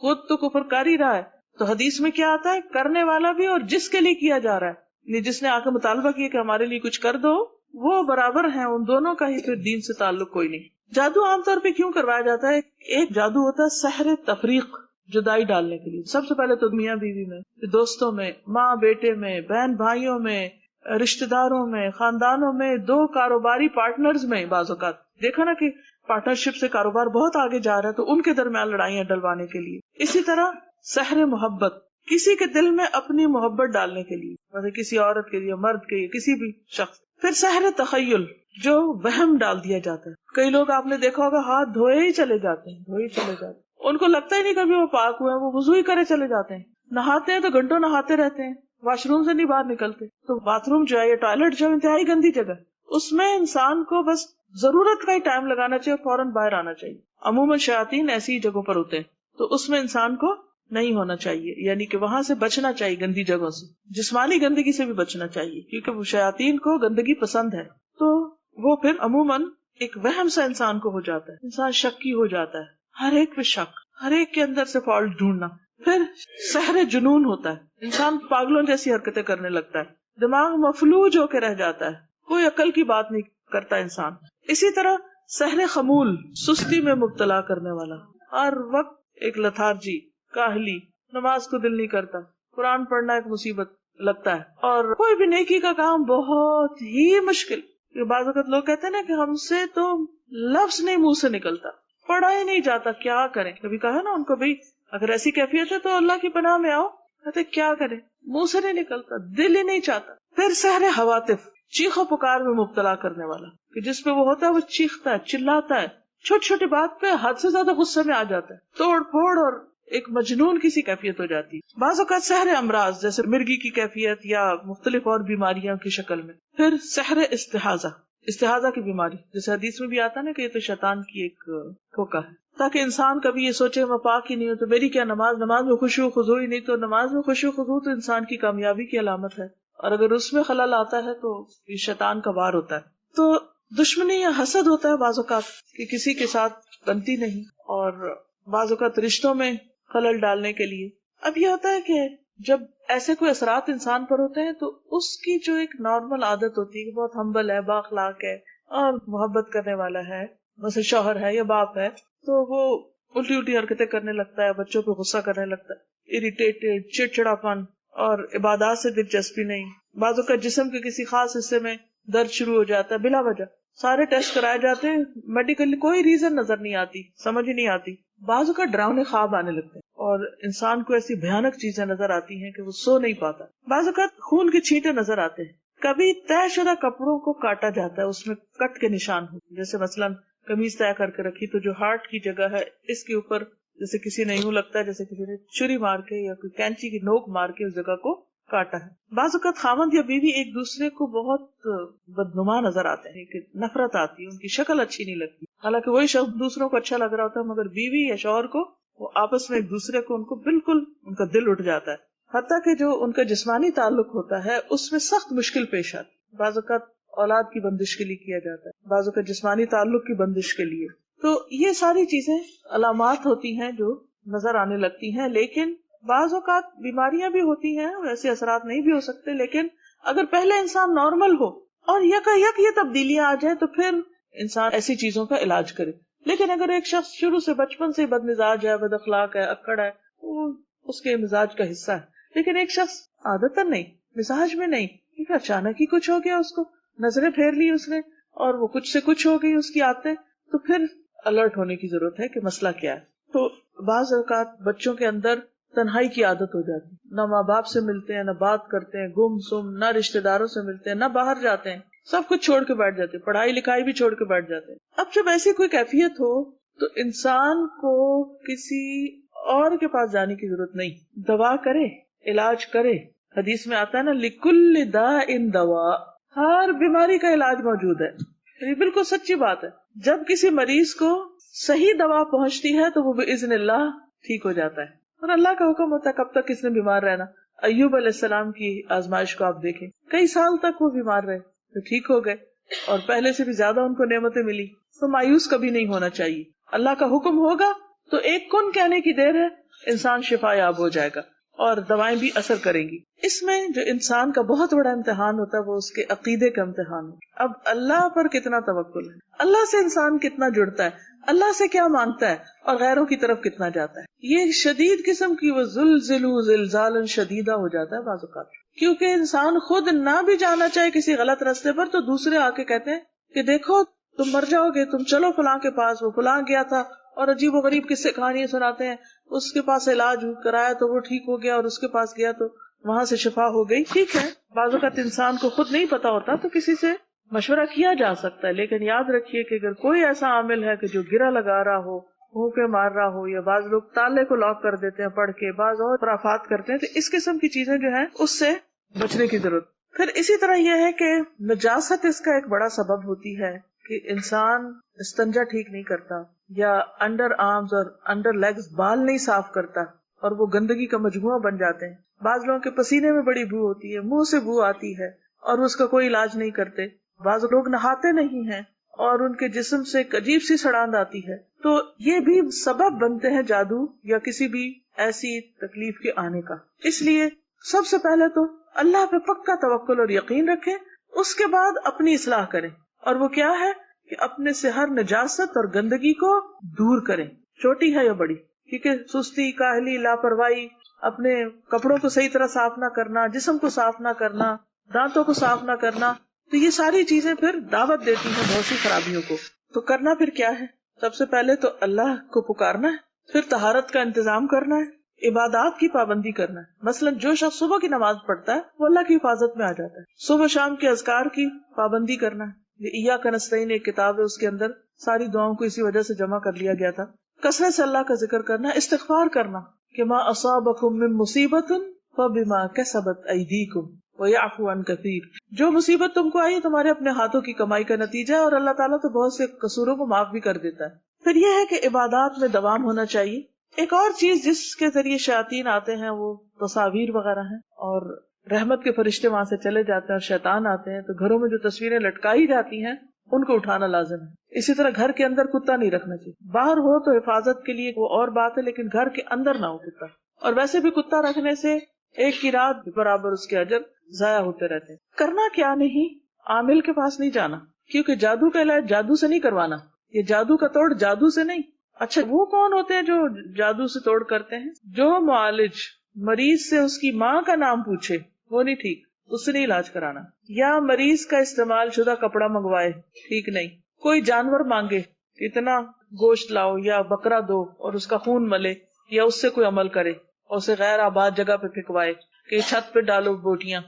[SPEAKER 1] خود تو کفر کر ہی رہا ہے. تو حدیث میں کیا آتا ہے؟ کرنے والا بھی اور جس کے لیے کیا جا رہا ہے، جس نے آ کے مطالبہ کیا کہ ہمارے لیے کچھ کر دو، وہ برابر ہیں. ان دونوں کا ہی پھر دین سے تعلق کوئی نہیں. جادو عام طور پہ کیوں کروایا جاتا ہے؟ ایک جادو ہوتا ہے سحر تفریق، جدائی ڈالنے کے لیے. سب سے پہلے تو میاں بیوی میں، دوستوں میں، ماں بیٹے میں، بہن بھائیوں میں، رشتہ داروں میں، خاندانوں میں، دو کاروباری پارٹنرز میں. بعض اوقات دیکھا نا کہ پارٹنرشپ سے کاروبار بہت آگے جا رہا ہے تو ان کے درمیان لڑائیاں ڈلوانے کے لیے. اسی طرح سحر محبت، کسی کے دل میں اپنی محبت ڈالنے کے لیے، مطلب کسی عورت کے لیے، مرد کے لیے، کسی بھی شخص. پھر سحر تخیل، جو وہم ڈال دیا جاتا ہے. کئی لوگ آپ نے دیکھا ہوگا ہاتھ دھوئے ہی چلے جاتے ہیں، ان کو لگتا ہی نہیں کبھی وہ پاک ہوئے ہیں، وہ وضو ہی کرے چلے جاتے ہیں. نہاتے ہیں تو گھنٹوں نہاتے رہتے ہیں، واش روم سے نہیں باہر نکلتے. تو باتھ روم جو ہے یا ٹوائلٹ جو انتہائی گندی جگہ، اس میں انسان کو بس ضرورت کا ہی ٹائم لگانا چاہیے اور فوراً باہر آنا چاہیے. عموماً شیاطین ایسی ہی جگہوں پر ہوتے ہیں، تو اس میں انسان کو نہیں ہونا چاہیے، یعنی کہ وہاں سے بچنا چاہیے، گندی جگہوں سے، جسمانی گندگی سے بھی بچنا چاہیے، کیونکہ وہ شیاطین کو گندگی پسند ہے. تو وہ پھر عموماً ایک وہم سا انسان کو ہو جاتا ہے، انسان شکی ہو جاتا ہے، ہر ایک پہ شک، ہر ایک کے اندر سے فالٹ ڈھونڈنا. پھر سحر جنون ہوتا ہے، انسان پاگلوں جیسی حرکتیں کرنے لگتا ہے، دماغ مفلوج ہو کے رہ جاتا ہے، کوئی عقل کی بات نہیں کرتا انسان. اسی طرح سحر خمول، سستی میں مبتلا کرنے والا، ہر وقت ایک لتھارجی، کاہلی، نماز کو دل نہیں کرتا، قرآن پڑھنا ایک مصیبت لگتا ہے، اور کوئی بھی نیکی کا کام بہت ہی مشکل. بعض اوقات لوگ کہتے ہیں نا کہ ہم سے تو لفظ نہیں منہ سے نکلتا، پڑھا ہی نہیں جاتا، کیا کریں. کبھی کہا نا ان کو بھائی اگر ایسی کیفیت ہے تو اللہ کی پناہ میں آؤ، کہتے کیا کریں، منہ سے نہیں نکلتا، دل ہی نہیں چاہتا. پھر سحر حواتف، چیخو پکار میں مبتلا کرنے والا، کہ جس پہ وہ ہوتا ہے وہ چیختا ہے، چلاتا ہے، چھوٹی چھوٹی بات پہ حد سے زیادہ غصے میں آ جاتا ہے، توڑ پھوڑ اور ایک مجنون کی سی کیفیت ہو جاتی ہے. بعض اوقات سحر امراض، جیسے مرگی کی کیفیت یا مختلف اور بیماریاں کی شکل میں. پھر سحر استحاضہ کی بیماری، جیسے حدیث میں بھی آتا ہے نا کہ یہ تو شیطان کی ایک دھوکہ ہے، تاکہ انسان کبھی یہ سوچے میں پاک ہی نہیں ہوں تو میری کیا نماز میں خشوع خضوع ہی نہیں. تو نماز میں خشوع خضوع تو انسان کی کامیابی کی علامت ہے، اور اگر اس میں خلل آتا ہے تو یہ شیطان کا وار ہوتا ہے. تو دشمنی یا حسد ہوتا ہے بعض اوقات کہ کسی کے ساتھ بنتی نہیں، اور بعض اوقات رشتوں میں خلل ڈالنے کے لیے. اب یہ ہوتا ہے کہ جب ایسے کوئی اثرات انسان پر ہوتے ہیں تو اس کی جو ایک نارمل عادت ہوتی ہے کہ بہت ہمبل ہے، بااخلاق ہے اور محبت کرنے والا ہے، مثلا شوہر ہے یا باپ ہے، تو وہ الٹی الٹی حرکتیں کرنے لگتا ہے، بچوں پہ غصہ کرنے لگتا ہے، اریٹیٹڈ، چڑچڑاپن، اور عبادات سے دلچسپی نہیں. بعض اوقات جسم کے کسی خاص حصے میں درد شروع ہو جاتا ہے بلا وجہ. سارے ٹیسٹ کرائے جاتے ہیں, میڈیکلی کوئی ریزن نظر نہیں آتی, سمجھ ہی نہیں آتی. بعض اوقات ڈراؤنے خواب آنے لگتے ہیں اور انسان کو ایسی بھیانک چیزیں نظر آتی ہیں کہ وہ سو نہیں پاتا. بعض اوقات خون کے چھینٹے نظر آتے ہیں. کبھی طے شدہ کپڑوں کو کاٹا جاتا ہے, اس میں کٹ کے نشان ہوتے, جیسے مثلاً قمیض طے کر کے رکھی تو جو ہارٹ کی جگہ ہے اس کے اوپر جیسے کسی نے یوں لگتا ہے جیسے کسی نے چھری مار کے یا کوئی کینچی کی نوک مار کے اس جگہ کو کاٹا ہے. بعض اوقات خاوند یا بیوی ایک دوسرے کو بہت بدنما نظر آتے ہیں کہ نفرت آتی ہے, ان کی شکل اچھی نہیں لگتی, حالانکہ وہی شخص دوسروں کو اچھا لگ رہا ہوتا ہے, مگر بیوی یا شوہر کو وہ آپس میں ایک دوسرے کو ان کو بالکل ان کا دل اٹھ جاتا ہے. حتیٰ کہ جو ان کا جسمانی تعلق ہوتا ہے اس میں سخت مشکل پیش آتی. بعض اوقات اولاد کی بندش کے لیے کیا جاتا ہے, بعض اوقات جسمانی تعلق کی بندش کے لیے. تو یہ ساری چیزیں علامات ہوتی ہیں جو نظر آنے لگتی ہیں. لیکن بعض اوقات بیماریاں بھی ہوتی ہیں, ویسے اثرات نہیں بھی ہو سکتے, لیکن اگر پہلے انسان نارمل ہو اور یک یہ تبدیلیاں آ جائیں تو پھر انسان ایسی چیزوں کا علاج کرے. لیکن اگر ایک شخص شروع سے بچپن سے بد مزاج ہے, بد اخلاق ہے, اکڑ ہے, وہ اس کے مزاج کا حصہ ہے. لیکن ایک شخص عادتاً نہیں, مزاج میں نہیں, کیونکہ اچانک ہی کچھ ہو گیا, اس کو نظریں پھیر لی اس نے اور وہ کچھ سے کچھ ہو گئی اس کی عادتیں, تو پھر الرٹ ہونے کی ضرورت ہے کہ مسئلہ کیا ہے. تو بعض اوقات بچوں کے اندر تنہائی کی عادت ہو جاتی, نہ ماں باپ سے ملتے ہیں, نہ بات کرتے ہیں, گم سم, نہ رشتے داروں سے ملتے ہیں, نہ باہر جاتے ہیں, سب کچھ چھوڑ کے بیٹھ جاتے ہیں, پڑھائی لکھائی بھی چھوڑ کے بیٹھ جاتے ہیں. اب جب ایسی کوئی کیفیت ہو تو انسان کو کسی اور کے پاس جانے کی ضرورت نہیں, دوا کرے, علاج کرے. حدیث میں آتا ہے نا, لکل داء دوا, ہر بیماری کا علاج موجود ہے. یہ بالکل سچی بات ہے. جب کسی مریض کو صحیح دوا پہنچتی ہے تو وہ باذن اللہ ٹھیک ہو جاتا ہے, اور اللہ کا حکم ہوتا ہے کب تک کس نے بیمار رہنا. ایوب علیہ السلام کی آزمائش کو آپ دیکھیں, کئی سال تک وہ بیمار رہے تو ٹھیک ہو گئے, اور پہلے سے بھی زیادہ ان کو نعمتیں ملی. تو مایوس کبھی نہیں ہونا چاہیے. اللہ کا حکم ہوگا تو ایک کن کہنے کی دیر ہے, انسان شفا یاب ہو جائے گا اور دوائیں بھی اثر کریں گی. اس میں جو انسان کا بہت بڑا امتحان ہوتا ہے وہ اس کے عقیدے کا امتحان ہوتا ہے. اب اللہ پر کتنا توکل ہے, اللہ سے انسان کتنا جڑتا ہے, اللہ سے کیا مانگتا ہے, اور غیروں کی طرف کتنا جاتا ہے. یہ شدید قسم کی وہ زلزلوا زلزالا شدیدہ ہو جاتا ہے بعض اوقات, کیونکہ انسان خود نہ بھی جانا چاہے کسی غلط راستے پر تو دوسرے آ کے کہتے ہیں کہ دیکھو تم مر جاؤ گے, تم چلو فلاں کے پاس, وہ فلاں گیا تھا, اور عجیب و غریب قصے کہانیاں سناتے ہیں, اس کے پاس علاج کرایا تو وہ ٹھیک ہو گیا, اور اس کے پاس گیا تو وہاں سے شفا ہو گئی. ٹھیک ہے, بعض اوقات انسان کو خود نہیں پتا ہوتا تو کسی سے مشورہ کیا جا سکتا ہے, لیکن یاد رکھیے کہ اگر کوئی ایسا عامل ہے کہ جو گرہ لگا رہا ہو, پھونکے مار رہا ہو, یا بعض لوگ تالے کو لاک کر دیتے ہیں پڑھ کے, بعض اور خرافات کرتے ہیں, تو اس قسم کی چیزیں جو ہیں اس سے بچنے کی ضرورت. پھر اسی طرح یہ ہے کہ نجاست اس کا ایک بڑا سبب ہوتی ہے کہ انسان استنجا ٹھیک نہیں کرتا, یا انڈر آرمز اور انڈر لیگز بال نہیں صاف کرتا, اور وہ گندگی کا مجموعہ بن جاتے ہیں. بعض لوگوں کے پسینے میں بڑی بو ہوتی ہے, منہ سے بو آتی ہے, اور اس کا کوئی علاج نہیں کرتے. بعض لوگ نہاتے نہیں ہیں اور ان کے جسم سے ایک عجیب سی سڑاند آتی ہے. تو یہ بھی سبب بنتے ہیں جادو یا کسی بھی ایسی تکلیف کے آنے کا. اس لیے سب سے پہلے تو اللہ پہ پکا توکل اور یقین رکھیں, اس کے بعد اپنی اصلاح کریں, اور وہ کیا ہے کہ اپنے سے ہر نجاست اور گندگی کو دور کریں, چھوٹی ہے یا بڑی. کیونکہ سستی, کاہلی, لاپرواہی, اپنے کپڑوں کو صحیح طرح صاف نہ کرنا, جسم کو صاف نہ کرنا, دانتوں کو صاف نہ کرنا, تو یہ ساری چیزیں پھر دعوت دیتی ہیں بہت سی خرابیوں کو. تو کرنا پھر کیا ہے, سب سے پہلے تو اللہ کو پکارنا ہے, پھر طہارت کا انتظام کرنا ہے, عبادات کی پابندی کرنا ہے. مثلا جو شخص صبح کی نماز پڑھتا ہے وہ اللہ کی حفاظت میں آ جاتا ہے. صبح شام کے اذکار کی پابندی کرنا ہے. ایاک نستعین ایک کتاب ہے, اس کے اندر ساری دعاؤں کو اسی وجہ سے جمع کر لیا گیا تھا. کثرت سے اللہ کا ذکر کرنا, استغفار کرنا کہ ما اصابکم من مصیبت فبما کسبت ایدیکم ویعفو عن کثیر, جو مصیبت تم کو آئی تمہارے اپنے ہاتھوں کی کمائی کا نتیجہ ہے, اور اللہ تعالیٰ تو بہت سے قصوروں کو معاف بھی کر دیتا ہے. پھر یہ ہے کہ عبادات میں دوام ہونا چاہیے. ایک اور چیز جس کے ذریعے شیاطین آتے ہیں وہ تصاویر وغیرہ ہیں, اور رحمت کے فرشتے وہاں سے چلے جاتے ہیں اور شیطان آتے ہیں, تو گھروں میں جو تصویریں لٹکائی جاتی ہیں ان کو اٹھانا لازم ہے. اسی طرح گھر کے اندر کتا نہیں رکھنا چاہیے. باہر ہو تو حفاظت کے لیے وہ اور بات ہے, لیکن گھر کے اندر نہ ہو کتا. اور ویسے بھی کتا رکھنے سے ایک کی رات برابر اس کے اجر ضائع ہوتے رہتے ہیں. کرنا کیا نہیں, عامل کے پاس نہیں جانا, کیونکہ جادو کا علاج جادو سے نہیں کروانا, یہ جادو کا توڑ جادو سے نہیں. اچھا وہ کون ہوتے ہیں جو جادو سے توڑ کرتے ہیں؟ جو معالج مریض سے اس کی ماں کا نام پوچھے، وہ نہیں ٹھیک، اس سے نہیں علاج کرانا. یا مریض کا استعمال شدہ کپڑا منگوائے، ٹھیک نہیں. کوئی جانور مانگے، اتنا گوشت لاؤ یا بکرا دو اور اس کا خون ملے، یا اس سے کوئی عمل کرے اور اسے غیر آباد جگہ پہ پھینکوائے کہ چھت پہ ڈالو بوٹیاں،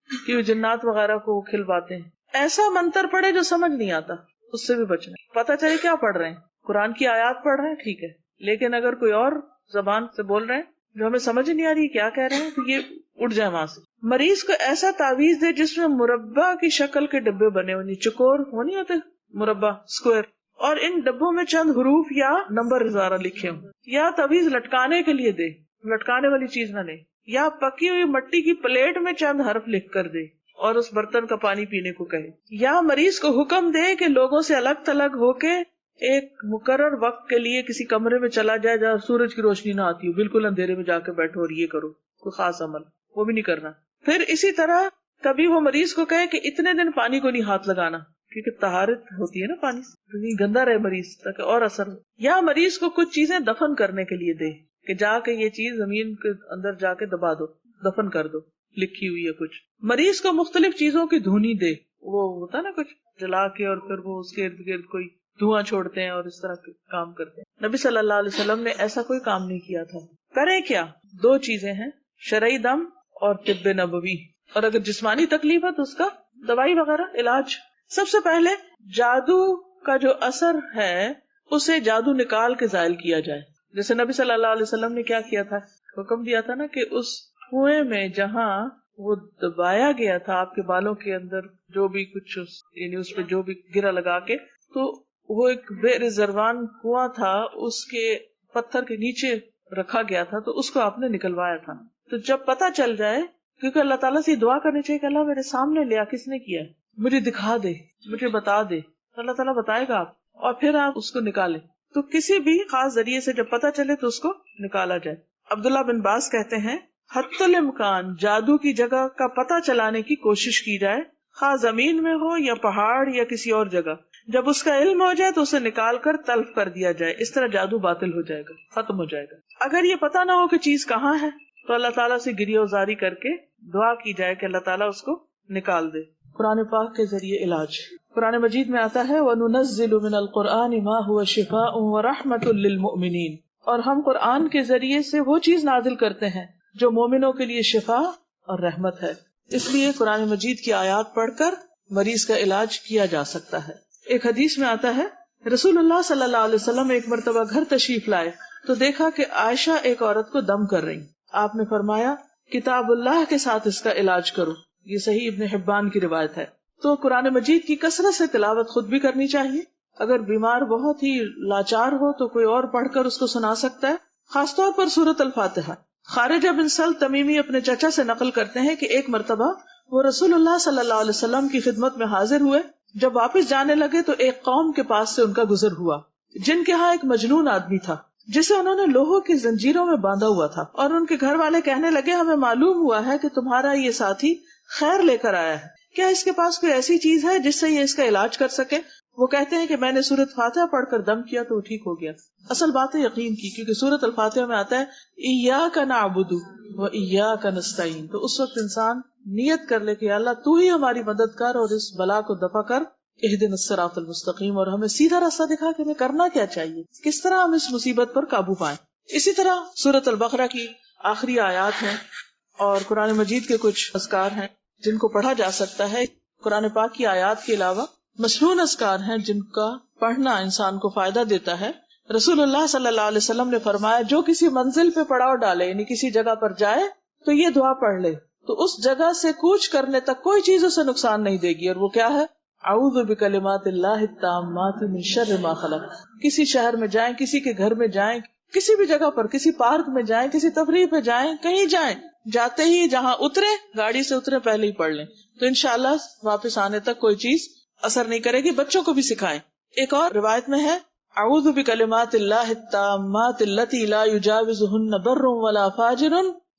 [SPEAKER 1] کہ جنات وغیرہ کو کھلواتے ہیں. ایسا منتر پڑھے جو سمجھ نہیں آتا، اس سے بھی بچنا. پتہ چلے کیا پڑھ رہے ہیں، قرآن کی آیات پڑھ رہے ہیں، ٹھیک ہے، لیکن اگر کوئی اور زبان سے بول رہے ہیں جو ہمیں سمجھ نہیں آ رہی کیا کہہ رہے ہیں، تو یہ اٹھ جائے وہاں سے. مریض کو ایسا تعویذ دے جس میں مربع کی شکل کے ڈبے بنے ہوں، چکور وہ نہیں ہوتے مربع، اسکوائر، اور ان ڈبوں میں چند حروف یا نمبر زارہ لکھے ہوں. یا تعویذ لٹکانے کے لیے دے، لٹکانے والی چیز نہ لے. یا پکی ہوئی مٹی کی پلیٹ میں چند حرف لکھ کر دے اور اس برتن کا پانی پینے کو کہے. یا مریض کو حکم دے کہ لوگوں سے الگ تھلگ ہو کے ایک مقرر وقت کے لیے کسی کمرے میں چلا جائے جہاں سورج کی روشنی نہ آتی ہو، بالکل اندھیرے میں جا کے بیٹھو اور یہ کرو کوئی خاص عمل، وہ بھی نہیں کرنا. پھر اسی طرح کبھی وہ مریض کو کہے کہ اتنے دن پانی کو نہیں ہاتھ لگانا، کیونکہ طہارت ہوتی ہے نا پانی سے، گندا رہے مریض تاکہ اور اثر ہو. یا مریض کو کچھ چیزیں دفن کرنے کے لیے دے کہ جا کے یہ چیز زمین کے اندر جا کے دبا دو، دفن کر دو، لکھی ہوئی ہے کچھ. مریض کو مختلف چیزوں کی دھونی دے، وہ ہوتا نا کچھ جلا کے اور پھر وہ اس کے ارد گرد کوئی دھواں چھوڑتے ہیں اور اس طرح کے کام کرتے ہیں. نبی صلی اللہ علیہ وسلم نے ایسا کوئی کام نہیں کیا تھا. کریں کیا؟ دو چیزیں ہیں، شرعی دم اور طب نبوی. اور اگر جسمانی تکلیف ہے تو اس کا دوائی وغیرہ علاج. سب سے پہلے جادو کا جو اثر ہے اسے جادو نکال کے زائل کیا جائے. جیسے نبی صلی اللہ علیہ وسلم نے کیا کیا تھا، حکم دیا تھا نا کہ اس کنویں میں جہاں وہ دبایا گیا تھا آپ کے بالوں کے اندر جو بھی کچھ یعنی اس پہ جو بھی گرا لگا کے، تو وہ ایک بے رضوان کنواں تھا، اس کے پتھر کے نیچے رکھا گیا تھا، تو اس کو آپ نے نکلوایا تھا. تو جب پتہ چل جائے، کیونکہ اللہ تعالیٰ سے دعا کرنی چاہیے کہ اللہ میرے سامنے لیا، کس نے کیا، مجھے دکھا دے، مجھے بتا دے، اللہ تعالیٰ بتائے گا آپ، اور پھر آپ اس کو نکالیں. تو کسی بھی خاص ذریعے سے جب پتہ چلے تو اس کو نکالا جائے. عبداللہ بن باز کہتے ہیں حتی الامکان جادو کی جگہ کا پتہ چلانے کی کوشش کی جائے، خواہ زمین میں ہو یا پہاڑ یا کسی اور جگہ. جب اس کا علم ہو جائے تو اسے نکال کر تلف کر دیا جائے. اس طرح جادو باطل ہو جائے گا، ختم ہو جائے گا. اگر یہ پتہ نہ ہو کہ چیز کہاں ہے تو اللہ تعالیٰ سے گریہ وزاری کر کے دعا کی جائے کہ اللہ تعالیٰ اس کو نکال دے. قرآن پاک کے ذریعے علاج. قرآن مجید میں آتا ہے وَنُنَزِّلُ مِنَ الْقُرْآنِ مَا هُوَ شِفَاءٌ وَرَحْمَةٌ لِّلْمُؤْمِنِينَ، اور ہم قرآن کے ذریعے سے وہ چیز نازل کرتے ہیں جو مومنوں کے لیے شفا اور رحمت ہے. اس لیے قرآن مجید کی آیات پڑھ کر مریض کا علاج کیا جا سکتا ہے. ایک حدیث میں آتا ہے رسول اللہ صلی اللہ علیہ وسلم ایک مرتبہ گھر تشریف لائے تو دیکھا کہ عائشہ ایک عورت کو دم کر رہی. آپ نے فرمایا کتاب اللہ کے ساتھ اس کا علاج کرو. یہ صحیح ابن حبان کی روایت ہے. تو قرآن مجید کی کثرت سے تلاوت خود بھی کرنی چاہیے. اگر بیمار بہت ہی لاچار ہو تو کوئی اور پڑھ کر اس کو سنا سکتا ہے، خاص طور پر سورۃ الفاتحہ. خارجہ بن سل تمیمی اپنے چچا سے نقل کرتے ہیں کہ ایک مرتبہ وہ رسول اللہ صلی اللہ علیہ وسلم کی خدمت میں حاضر ہوئے. جب واپس جانے لگے تو ایک قوم کے پاس سے ان کا گزر ہوا جن کے ہاں ایک مجنون آدمی تھا جسے انہوں نے لوہوں کی زنجیروں میں باندھا ہوا تھا، اور ان کے گھر والے کہنے لگے ہمیں معلوم ہوا ہے کہ تمہارا یہ ساتھی خیر لے کر آیا ہے، کیا اس کے پاس کوئی ایسی چیز ہے جس سے یہ اس کا علاج کر سکے؟ وہ کہتے ہیں کہ میں نے سورۃ فاتحہ پڑھ کر دم کیا تو وہ ٹھیک ہو گیا. اصل بات ہے یقین کی، کیونکہ سورۃ الفاتحہ میں آتا ہے ایاک نعبد و ایاک نستعین. تو اس وقت انسان نیت کر لے کہ اللہ تو ہی ہماری مدد کر اور اس بلا کو دفع کر، اہدنا الصراط المستقیم، اور ہمیں سیدھا راستہ دکھا کہ ہمیں کرنا کیا چاہیے، کس طرح ہم اس مصیبت پر قابو پائیں. اسی طرح سورۃ البقرہ کی آخری آیات ہیں اور قرآن مجید کے کچھ اذکار ہیں جن کو پڑھا جا سکتا ہے. قرآن پاک کی آیات کے علاوہ مشہور اذکار ہیں جن کا پڑھنا انسان کو فائدہ دیتا ہے. رسول اللہ صلی اللہ علیہ وسلم نے فرمایا جو کسی منزل پہ پڑاؤ ڈالے، یعنی کسی جگہ پر جائے تو یہ دعا پڑھ لے تو اس جگہ سے کوچ کرنے تک کوئی چیز اسے نقصان نہیں دے گی. اور وہ کیا ہے؟ اعوذ بکلمات اللہ التامات من شر ما خلق. کسی شہر میں جائیں، کسی کے گھر میں جائیں، کسی بھی جگہ پر، کسی پارک میں جائیں، کسی تفریح پہ جائیں، کہیں جائیں، جاتے ہی جہاں اترے، گاڑی سے اترے پہلے ہی پڑھ لیں تو انشاءاللہ واپس آنے تک کوئی چیز اثر نہیں کرے گی. بچوں کو بھی سکھائیں. ایک اور روایت میں ہے اعوذ بکلمات اللہ التامات اللاتی لا یجاوزہن بر ولا فاجر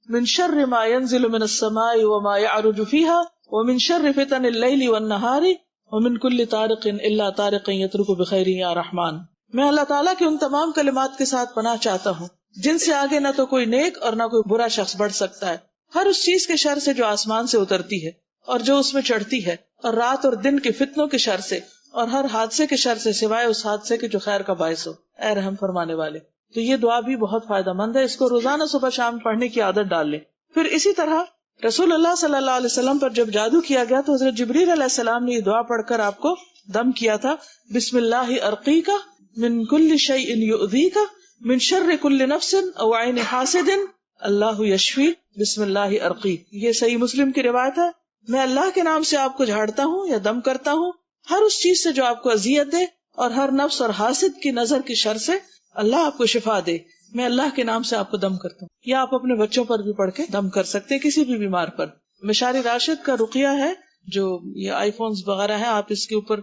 [SPEAKER 1] من شر ما ينزل من السماء وما يعرج فيها ومن شر فتن اللیل والنہار ومن کل طارق الا طارق یترک بخیر یا رحمان. میں اللہ تعالیٰ کے ان تمام کلمات کے ساتھ پناہ چاہتا ہوں جن سے آگے نہ تو کوئی نیک اور نہ کوئی برا شخص بڑھ سکتا ہے، ہر اس چیز کے شر سے جو آسمان سے اترتی ہے اور جو اس میں چڑھتی ہے، اور رات اور دن کے فتنوں کے شر سے، اور ہر حادثے کے شر سے سوائے اس حادثے کے جو خیر کا باعث ہو، اے رحم فرمانے والے۔ تو یہ دعا بھی بہت فائدہ مند ہے، اس کو روزانہ صبح شام پڑھنے کی عادت ڈال لیں۔ پھر اسی طرح رسول اللہ صلی اللہ علیہ وسلم پر جب جادو کیا گیا تو حضرت جبریل علیہ السلام نے یہ دعا پڑھ کر آپ کو دم کیا تھا، بسم اللہ ارقیک من کل شیء یؤذیک من شر کل نفس او عین حاسد اللہ یشفی بسم اللہ ارقیک۔ یہ صحیح مسلم کی روایت ہے۔ میں اللہ کے نام سے آپ کو جھاڑتا ہوں یا دم کرتا ہوں ہر اس چیز سے جو آپ کو اذیت دے، اور ہر نفس اور حاسد کی نظر کی شر سے اللہ آپ کو شفا دے۔ میں اللہ کے نام سے آپ کو دم کرتا ہوں۔ یا آپ اپنے بچوں پر بھی پڑھ کے دم کر سکتے ہیں، کسی بھی بیمار پر۔ مشار راشد کا رقیہ ہے، جو یہ آئی فونز وغیرہ ہیں، آپ اس کے اوپر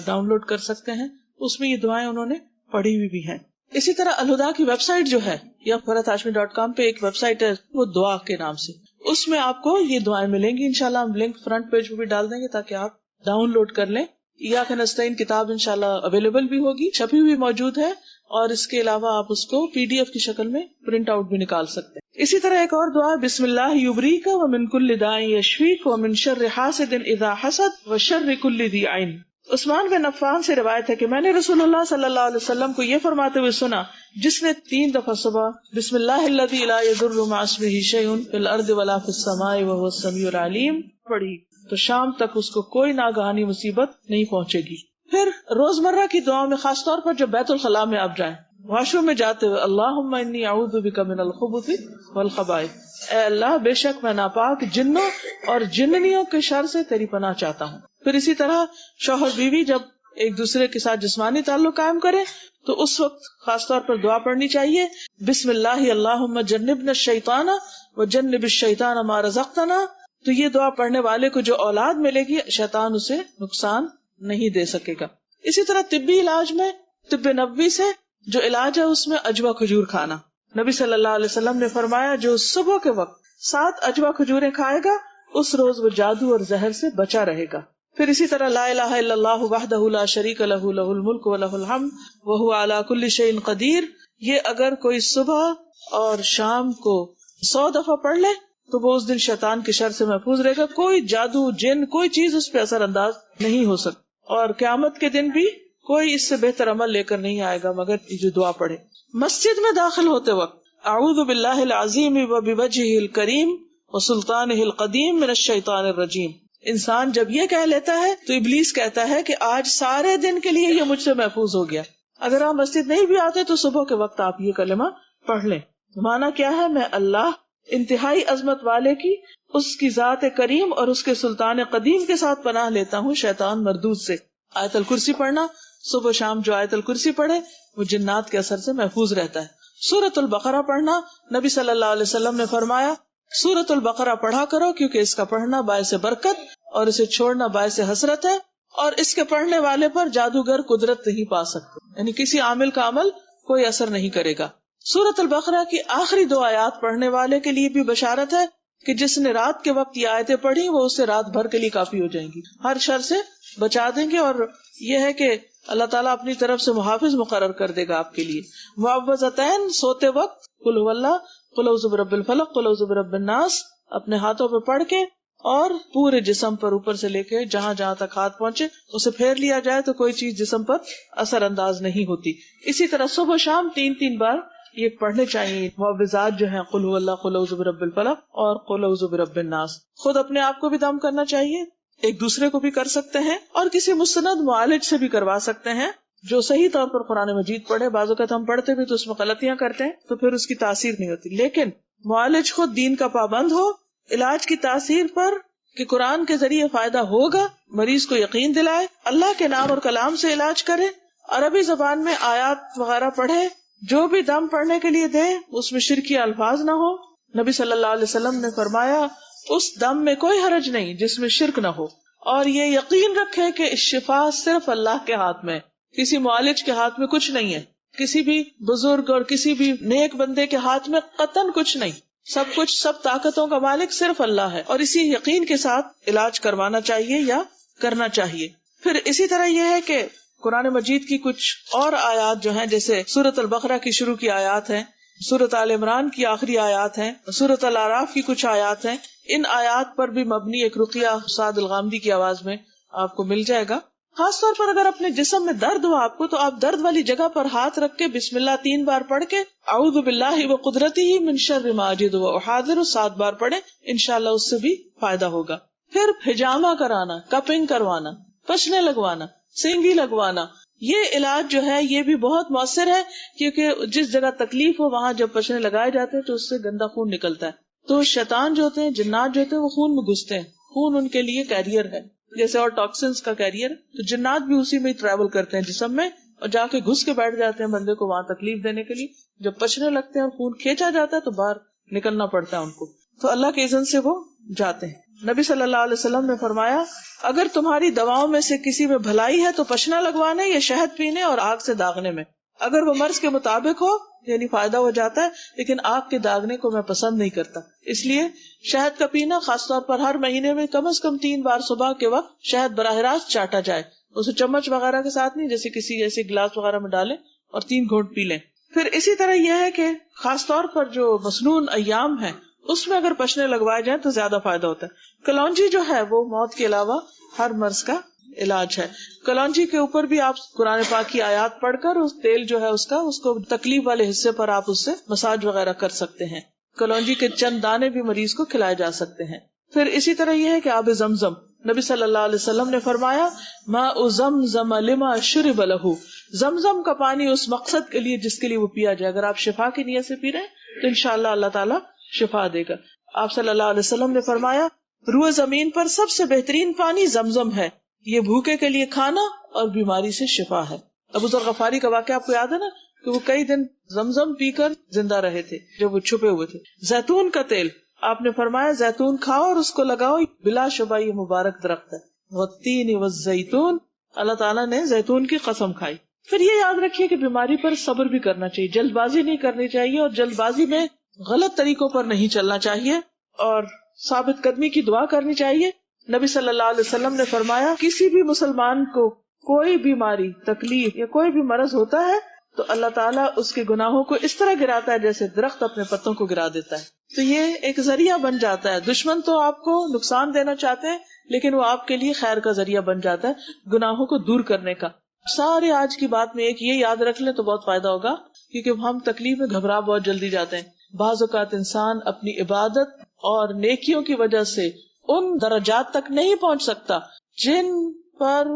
[SPEAKER 1] ڈاؤن لوڈ کر سکتے ہیں، اس میں یہ دعائیں انہوں نے پڑھی ہوئی بھی ہیں۔ اسی طرح الہدا کی ویب سائٹ جو ہے، یا فرحتہاشمی.com پہ ایک ویب سائٹ ہے، وہ دعا کے نام سے، اس میں آپ کو یہ دعائیں ملیں گی۔ انشاءاللہ ہم لنک فرنٹ پیج پہ بھی ڈال دیں گے تاکہ آپ ڈاؤن لوڈ کر لیں۔ ایاک نستعین کتاب انشاءاللہ اویلیبل بھی ہوگی، چھپی ہوئی موجود ہے، اور اس کے علاوہ آپ اس کو PDF کی شکل میں پرنٹ آؤٹ بھی نکال سکتے ہیں۔ اسی طرح ایک اور دعا، بسم اللہ یبریک ومن کل داء یشفیک ومن شر حاسد اذا حسد وشر کل ذی عین۔ عثمان بن عفان سے روایت ہے کہ میں نے رسول اللہ صلی اللہ علیہ وسلم کو یہ فرماتے ہوئے سنا، جس نے 3 دفعہ صبح بسم اللہ الذی لا یضر مع اسمہ شیء فی الارض ولا فی السماء وهو السمیع العلیم پڑھی تو شام تک اس کو کوئی ناگہانی مصیبت نہیں پہنچے گی۔ پھر روزمرہ کی دعاؤں میں خاص طور پر جب بیت الخلاء میں آپ جائیں، واش روم میں جاتے ہوئے، اللہم انی اعوذ بک من الخبث والخبائث، اے اللہ بے شک میں ناپاک جنوں اور جننیوں کے شر سے تیری پناہ چاہتا ہوں۔ پھر اسی طرح شوہر بیوی جب ایک دوسرے کے ساتھ جسمانی تعلق قائم کرے تو اس وقت خاص طور پر دعا پڑھنی چاہیے، بسم اللہ اللہم جنبنا الشیطان وجنب الشیطان ما رزقتنا۔ تو یہ دعا پڑھنے والے کو جو اولاد ملے گی، شیطان اسے نقصان نہیں دے سکے گا۔ اسی طرح طبی علاج میں، طب نبوی سے جو علاج ہے اس میں اجوا کھجور کھانا۔ نبی صلی اللہ علیہ وسلم نے فرمایا، جو صبح کے وقت 7 اجوا کھجوریں کھائے گا اس روز وہ جادو اور زہر سے بچا رہے گا۔ پھر اسی طرح لا الہ الا اللہ وحدہ لا شریک لہ لہ الملک ولہ الحمد وہو علی کل شیء قدیر، یہ اگر کوئی صبح اور شام کو 100 دفعہ پڑھ لے تو وہ اس دن شیطان کے شر سے محفوظ رہے گا، کوئی جادو جن کوئی چیز اس پہ اثر انداز نہیں ہو سکتا، اور قیامت کے دن بھی کوئی اس سے بہتر عمل لے کر نہیں آئے گا مگر یہ جو دعا پڑھے۔ مسجد میں داخل ہوتے وقت اعوذ باللہ العظیم وبوجہہ الکریم وسلطانہ القدیم من الشیطان الرجیم، انسان جب یہ کہہ لیتا ہے تو ابلیس کہتا ہے کہ آج سارے دن کے لیے یہ مجھ سے محفوظ ہو گیا۔ اگر آپ مسجد نہیں بھی آتے تو صبح کے وقت آپ یہ کلمہ پڑھ لیں۔ معنی کیا ہے؟ میں اللہ انتہائی عظمت والے کی، اس کی ذات کریم اور اس کے سلطان قدیم کے ساتھ پناہ لیتا ہوں شیطان مردود سے۔ آیت الکرسی پڑھنا، صبح شام جو آیت الکرسی پڑھے وہ جنات کے اثر سے محفوظ رہتا ہے۔ سورۃ البقرہ پڑھنا، نبی صلی اللہ علیہ وسلم نے فرمایا سورۃ البقرہ پڑھا کرو کیونکہ اس کا پڑھنا باعث برکت اور اسے چھوڑنا باعث حسرت ہے، اور اس کے پڑھنے والے پر جادوگر قدرت نہیں پا سکتے، یعنی کسی عامل کا عمل کوئی اثر نہیں کرے گا۔ سورۃ البقرہ کی آخری 2 آیات پڑھنے والے کے لیے بھی بشارت ہے کہ جس نے رات کے وقت یہ آیتیں پڑھی وہ اسے رات بھر کے لیے کافی ہو جائیں گی، ہر شر سے بچا دیں گے، اور یہ ہے کہ اللہ تعالیٰ اپنی طرف سے محافظ مقرر کر دے گا آپ کے لیے۔ معوذتین سوتے وقت قل هو اللہ، قل اعوذ برب الفلق، قل اعوذ برب الناس اپنے ہاتھوں پہ پڑھ کے، اور پورے جسم پر اوپر سے لے کے جہاں جہاں تک ہاتھ پہنچے اسے پھیر لیا جائے تو کوئی چیز جسم پر اثر انداز نہیں ہوتی۔ اسی طرح صبح و شام 3 بار یہ پڑھنے چاہیے معوذات جو ہیں، قل هو اللہ، قل اعوذ برب الفلق اور قل اعوذ برب الناس۔ خود اپنے آپ کو بھی دم کرنا چاہیے، ایک دوسرے کو بھی کر سکتے ہیں، اور کسی مستند معالج سے بھی کروا سکتے ہیں جو صحیح طور پر قرآن مجید پڑھے۔ بعض اوقات ہم پڑھتے بھی تو اس میں غلطیاں کرتے ہیں تو پھر اس کی تاثیر نہیں ہوتی، لیکن معالج خود دین کا پابند ہو، علاج کی تاثیر پر کہ قرآن کے ذریعے فائدہ ہوگا مریض کو یقین دلائے، اللہ کے نام اور کلام سے علاج کرے، عربی زبان میں آیات وغیرہ پڑھے، جو بھی دم پڑھنے کے لیے دے اس میں شرکی الفاظ نہ ہو۔ نبی صلی اللہ علیہ وسلم نے فرمایا اس دم میں کوئی حرج نہیں جس میں شرک نہ ہو، اور یہ یقین رکھے کہ شفا صرف اللہ کے ہاتھ میں، کسی معالج کے ہاتھ میں کچھ نہیں ہے، کسی بھی بزرگ اور کسی بھی نیک بندے کے ہاتھ میں قطعاً کچھ نہیں، سب طاقتوں کا مالک صرف اللہ ہے، اور اسی یقین کے ساتھ علاج کروانا چاہیے یا کرنا چاہیے۔ پھر اسی طرح یہ ہے کہ قرآن مجید کی کچھ اور آیات جو ہیں، جیسے سورۃ البقرہ کی شروع کی آیات ہیں، سورۃ آل عمران کی آخری آیات ہیں، سورۃ الاعراف کی کچھ آیات ہیں، ان آیات پر بھی مبنی ایک رقیہ سعد الغامدی کی آواز میں آپ کو مل جائے گا. خاص طور پر اگر اپنے جسم میں درد ہو آپ کو، تو آپ درد والی جگہ پر ہاتھ رکھ کے بسم اللہ 3 بار پڑھ کے اعوذ باللہ وقدرتہ من شر ما اجد واحاذر 7 بار پڑھیں، انشاءاللہ اس سے بھی فائدہ ہوگا. پھر ہجامہ کرانا، کپنگ کروانا، پچنے لگوانا، سینگی لگوانا، یہ علاج جو ہے یہ بھی بہت مؤثر ہے، کیونکہ جس جگہ تکلیف ہو وہاں جب پچنے لگائے جاتے ہیں تو اس سے گندا خون نکلتا ہے. تو شیطان جو ہوتے ہیں، جنات جو ہوتے ہیں، وہ خون میں گھستے ہیں. خون ان کے لیے کیریئر ہے، جیسے اور ٹاکسنس کا کیریئر. تو جنات بھی اسی میں ٹریول کرتے ہیں جسم میں، اور جا کے گھس کے بیٹھ جاتے ہیں بندے کو وہاں تکلیف دینے کے لیے. جب پچنے لگتے ہیں اور خون کھینچا جاتا ہے تو باہر نکلنا پڑتا ہے ان کو. تو اللہ کے اذن سے وہ جاتے ہیں. نبی صلی اللہ علیہ وسلم نے فرمایا اگر تمہاری دواؤں میں سے کسی میں بھلائی ہے تو پچنا لگوانے یا شہد پینے اور آگ سے داغنے میں. اگر وہ مرض کے مطابق ہو یعنی فائدہ ہو جاتا ہے، لیکن آگ کے داغنے کو میں پسند نہیں کرتا. اس لیے شہد کا پینا، خاص طور پر ہر مہینے میں کم از کم 3 بار صبح کے وقت شہد براہ راست چاٹا جائے، اسے چمچ وغیرہ کے ساتھ نہیں، جیسے کسی ایسے گلاس وغیرہ میں ڈالیں اور 3 گھونٹ پی لیں. پھر اسی طرح یہ ہے کہ خاص طور پر جو مسنون ایام ہے اس میں اگر پچنے لگوائے جائیں تو زیادہ فائدہ ہوتا ہے. کلونجی جو ہے وہ موت کے علاوہ ہر مرض کا علاج ہے. کلونجی کے اوپر بھی آپ قرآن پاک کی آیات پڑھ کر اس تیل جو ہے اس کو تکلیف والے حصے پر آپ اس سے مساج وغیرہ کر سکتے ہیں. کلونجی کے چند دانے بھی مریض کو کھلائے جا سکتے ہیں. پھر اسی طرح یہ ہے کہ آب زمزم، نبی صلی اللہ علیہ وسلم نے فرمایا ماء زمزم لما شرب لہ، زمزم کا پانی اس مقصد کے لیے جس کے لیے وہ پیا جائے. اگر آپ شفا کی نیت سے پی رہے ہیں تو انشاءاللہ اللہ تعالیٰ شفا دے گا. آپ صلی اللہ علیہ وسلم نے فرمایا روح زمین پر سب سے بہترین پانی زمزم ہے، یہ بھوکے کے لیے کھانا اور بیماری سے شفا ہے. ابو ذر غفاری کا واقعہ آپ کو یاد ہے نا کہ وہ کئی دن زمزم پی کر زندہ رہے تھے جب وہ چھپے ہوئے تھے. زیتون کا تیل، آپ نے فرمایا زیتون کھاؤ اور اس کو لگاؤ، بلا شبہ یہ مبارک درخت ہے. والتین والزیتون، اللہ تعالیٰ نے زیتون کی قسم کھائی. پھر یہ یاد رکھیے کہ بیماری پر صبر بھی کرنا چاہیے، جلد بازی نہیں کرنی چاہیے، اور جلد بازی میں غلط طریقوں پر نہیں چلنا چاہیے، اور ثابت قدمی کی دعا کرنی چاہیے. نبی صلی اللہ علیہ وسلم نے فرمایا کسی بھی مسلمان کو کوئی بیماری، تکلیف یا کوئی بھی مرض ہوتا ہے تو اللہ تعالیٰ اس کے گناہوں کو اس طرح گراتا ہے جیسے درخت اپنے پتوں کو گرا دیتا ہے. تو یہ ایک ذریعہ بن جاتا ہے. دشمن تو آپ کو نقصان دینا چاہتے ہیں لیکن وہ آپ کے لیے خیر کا ذریعہ بن جاتا ہے گناہوں کو دور کرنے کا. سارے آج کی بات میں ایک یہ یاد رکھ لیں تو بہت فائدہ ہوگا، کیونکہ ہم تکلیف میں گھبرا بہت جلدی جاتے ہیں. بعض اوقات انسان اپنی عبادت اور نیکیوں کی وجہ سے ان درجات تک نہیں پہنچ سکتا جن پر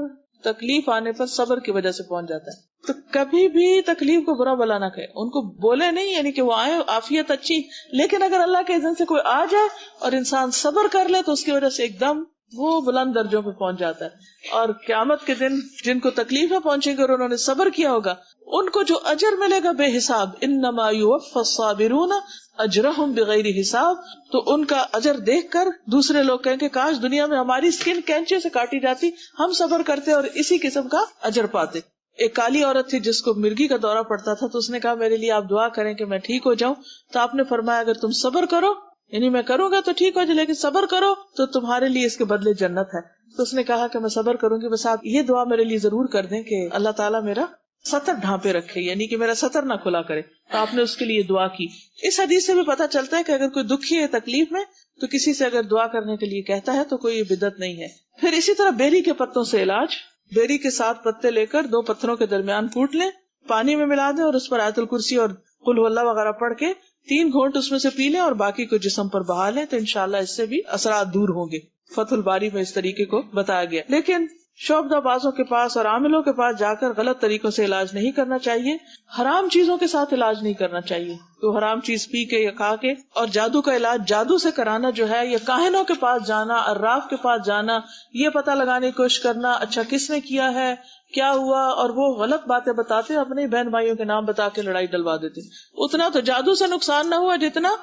[SPEAKER 1] تکلیف آنے پر صبر کی وجہ سے پہنچ جاتا ہے. تو کبھی بھی تکلیف کو برا بلا نہ کہے، ان کو بولے نہیں، یعنی کہ وہ آئے عافیت اچھی، لیکن اگر اللہ کے اذن سے کوئی آ جائے اور انسان صبر کر لے تو اس کی وجہ سے ایک دم وہ بلند درجوں پہ پہنچ جاتا ہے. اور قیامت کے دن جن کو تکلیفیں پہنچیں گے اور انہوں نے صبر کیا ہوگا ان کو جو اجر ملے گا بے حساب، انما یوفی الصابرون اجرہم بغیر حساب. تو ان کا اجر دیکھ کر دوسرے لوگ کہیں کہ کاش دنیا میں ہماری اسکن کینچے سے کاٹی جاتی، ہم صبر کرتے اور اسی قسم کا اجر پاتے. ایک کالی عورت تھی جس کو مرگی کا دورہ پڑتا تھا، تو اس نے کہا میرے لیے آپ دعا کریں کہ میں ٹھیک ہو جاؤں. تو آپ نے فرمایا اگر تم صبر کرو، یعنی میں کروں گا تو ٹھیک ہو جائے، لیکن صبر کرو تو تمہارے لیے اس کے بدلے جنت ہے. تو اس نے کہا کہ میں صبر کروں گی، بس آپ یہ دعا میرے لیے ضرور کر دیں کہ اللہ تعالیٰ میرا سطر ڈھانپے رکھے، یعنی کہ میرا سطر نہ کھلا کرے. تو آپ نے اس کے لیے دعا کی. اس حدیث سے بھی پتہ چلتا ہے کہ اگر کوئی دکھی ہے، تکلیف میں، تو کسی سے اگر دعا کرنے کے لیے کہتا ہے تو کوئی بدعت نہیں ہے. پھر اسی طرح بیری کے پتوں سے علاج، بیری کے 7 پتے لے کر 2 پتھروں کے درمیان کوٹ لیں، پانی میں ملا دیں اور اس پر آیت الکرسی اور قل هو اللہ وغیرہ پڑھ کے 3 گھونٹ اس میں سے پی لیں اور باقی کو جسم پر بہا لیں، تو انشاءاللہ اس سے بھی اثرات دور ہوں گے. فتح الباری میں اس طریقے کو بتایا گیا. لیکن شعبدہ بازوں کے پاس اور عاملوں کے پاس جا کر غلط طریقوں سے علاج نہیں کرنا چاہیے. حرام چیزوں کے ساتھ علاج نہیں کرنا چاہیے. تو حرام چیز پی کے یا کھا کے، اور جادو کا علاج جادو سے کرانا جو ہے، یا کاہنوں کے پاس جانا، عراف کے پاس جانا، یہ پتہ لگانے کی کوشش کرنا اچھا کس نے کیا ہے، کیا ہوا، اور وہ غلط باتیں بتاتے اپنے بہن بھائیوں کے نام بتا کے لڑائی ڈلوا دیتے. اتنا تو جادو سے نقصان نہ ہوا جتنا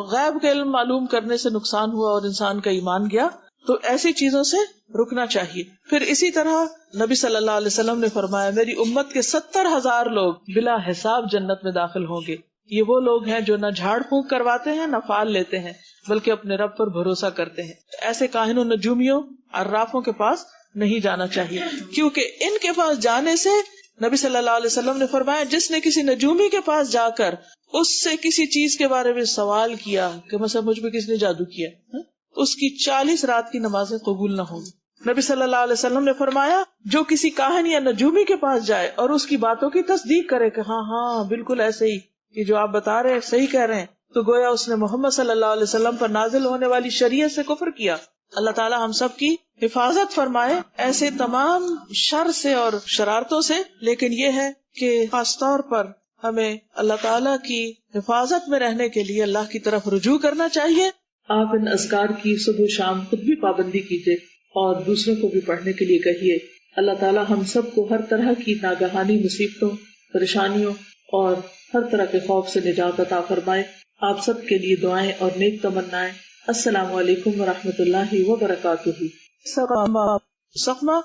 [SPEAKER 1] غیب کے علم معلوم کرنے سے نقصان ہوا اور انسان کا ایمان گیا. تو ایسی چیزوں سے رکنا چاہیے. پھر اسی طرح نبی صلی اللہ علیہ وسلم نے فرمایا میری امت کے 70,000 لوگ بلا حساب جنت میں داخل ہوں گے. یہ وہ لوگ ہیں جو نہ جھاڑ پھونک کرواتے ہیں نہ فال لیتے ہیں، بلکہ اپنے رب پر بھروسہ کرتے ہیں. ایسے کاہنوں، نجومیوں، عرافوں کے پاس نہیں جانا چاہیے، کیونکہ ان کے پاس جانے سے نبی صلی اللہ علیہ وسلم نے فرمایا جس نے کسی نجومی کے پاس جا کر اس سے کسی چیز کے بارے میں سوال کیا کہ مثلا مجھ پہ کس نے جادو کیا، اس کی 40 رات کی نمازیں قبول نہ ہوں. نبی صلی اللہ علیہ وسلم نے فرمایا جو کسی کاہن یا نجومی کے پاس جائے اور اس کی باتوں کی تصدیق کرے کہ ہاں ہاں بالکل ایسے ہی یہ جو آپ بتا رہے ہیں صحیح کہہ رہے ہیں، تو گویا اس نے محمد صلی اللہ علیہ وسلم پر نازل ہونے والی شریعت سے کفر کیا. اللہ تعالی ہم سب کی حفاظت فرمائے ایسے تمام شر سے اور شرارتوں سے. لیکن یہ ہے کہ خاص طور پر ہمیں اللہ تعالیٰ کی حفاظت میں رہنے کے لیے اللہ کی طرف رجوع کرنا چاہیے. آپ ان اذکار کی صبح شام خود بھی پابندی کیجیے اور دوسروں کو بھی پڑھنے کے لیے کہیے. اللہ تعالیٰ ہم سب کو ہر طرح کی ناگہانی مصیبتوں، پریشانیوں اور ہر طرح کے خوف سے نجات عطا فرمائے. آپ سب کے لیے دعائیں اور نیک تمنائیں. السلام علیکم ورحمۃ اللہ وبرکاتہ. سقمہ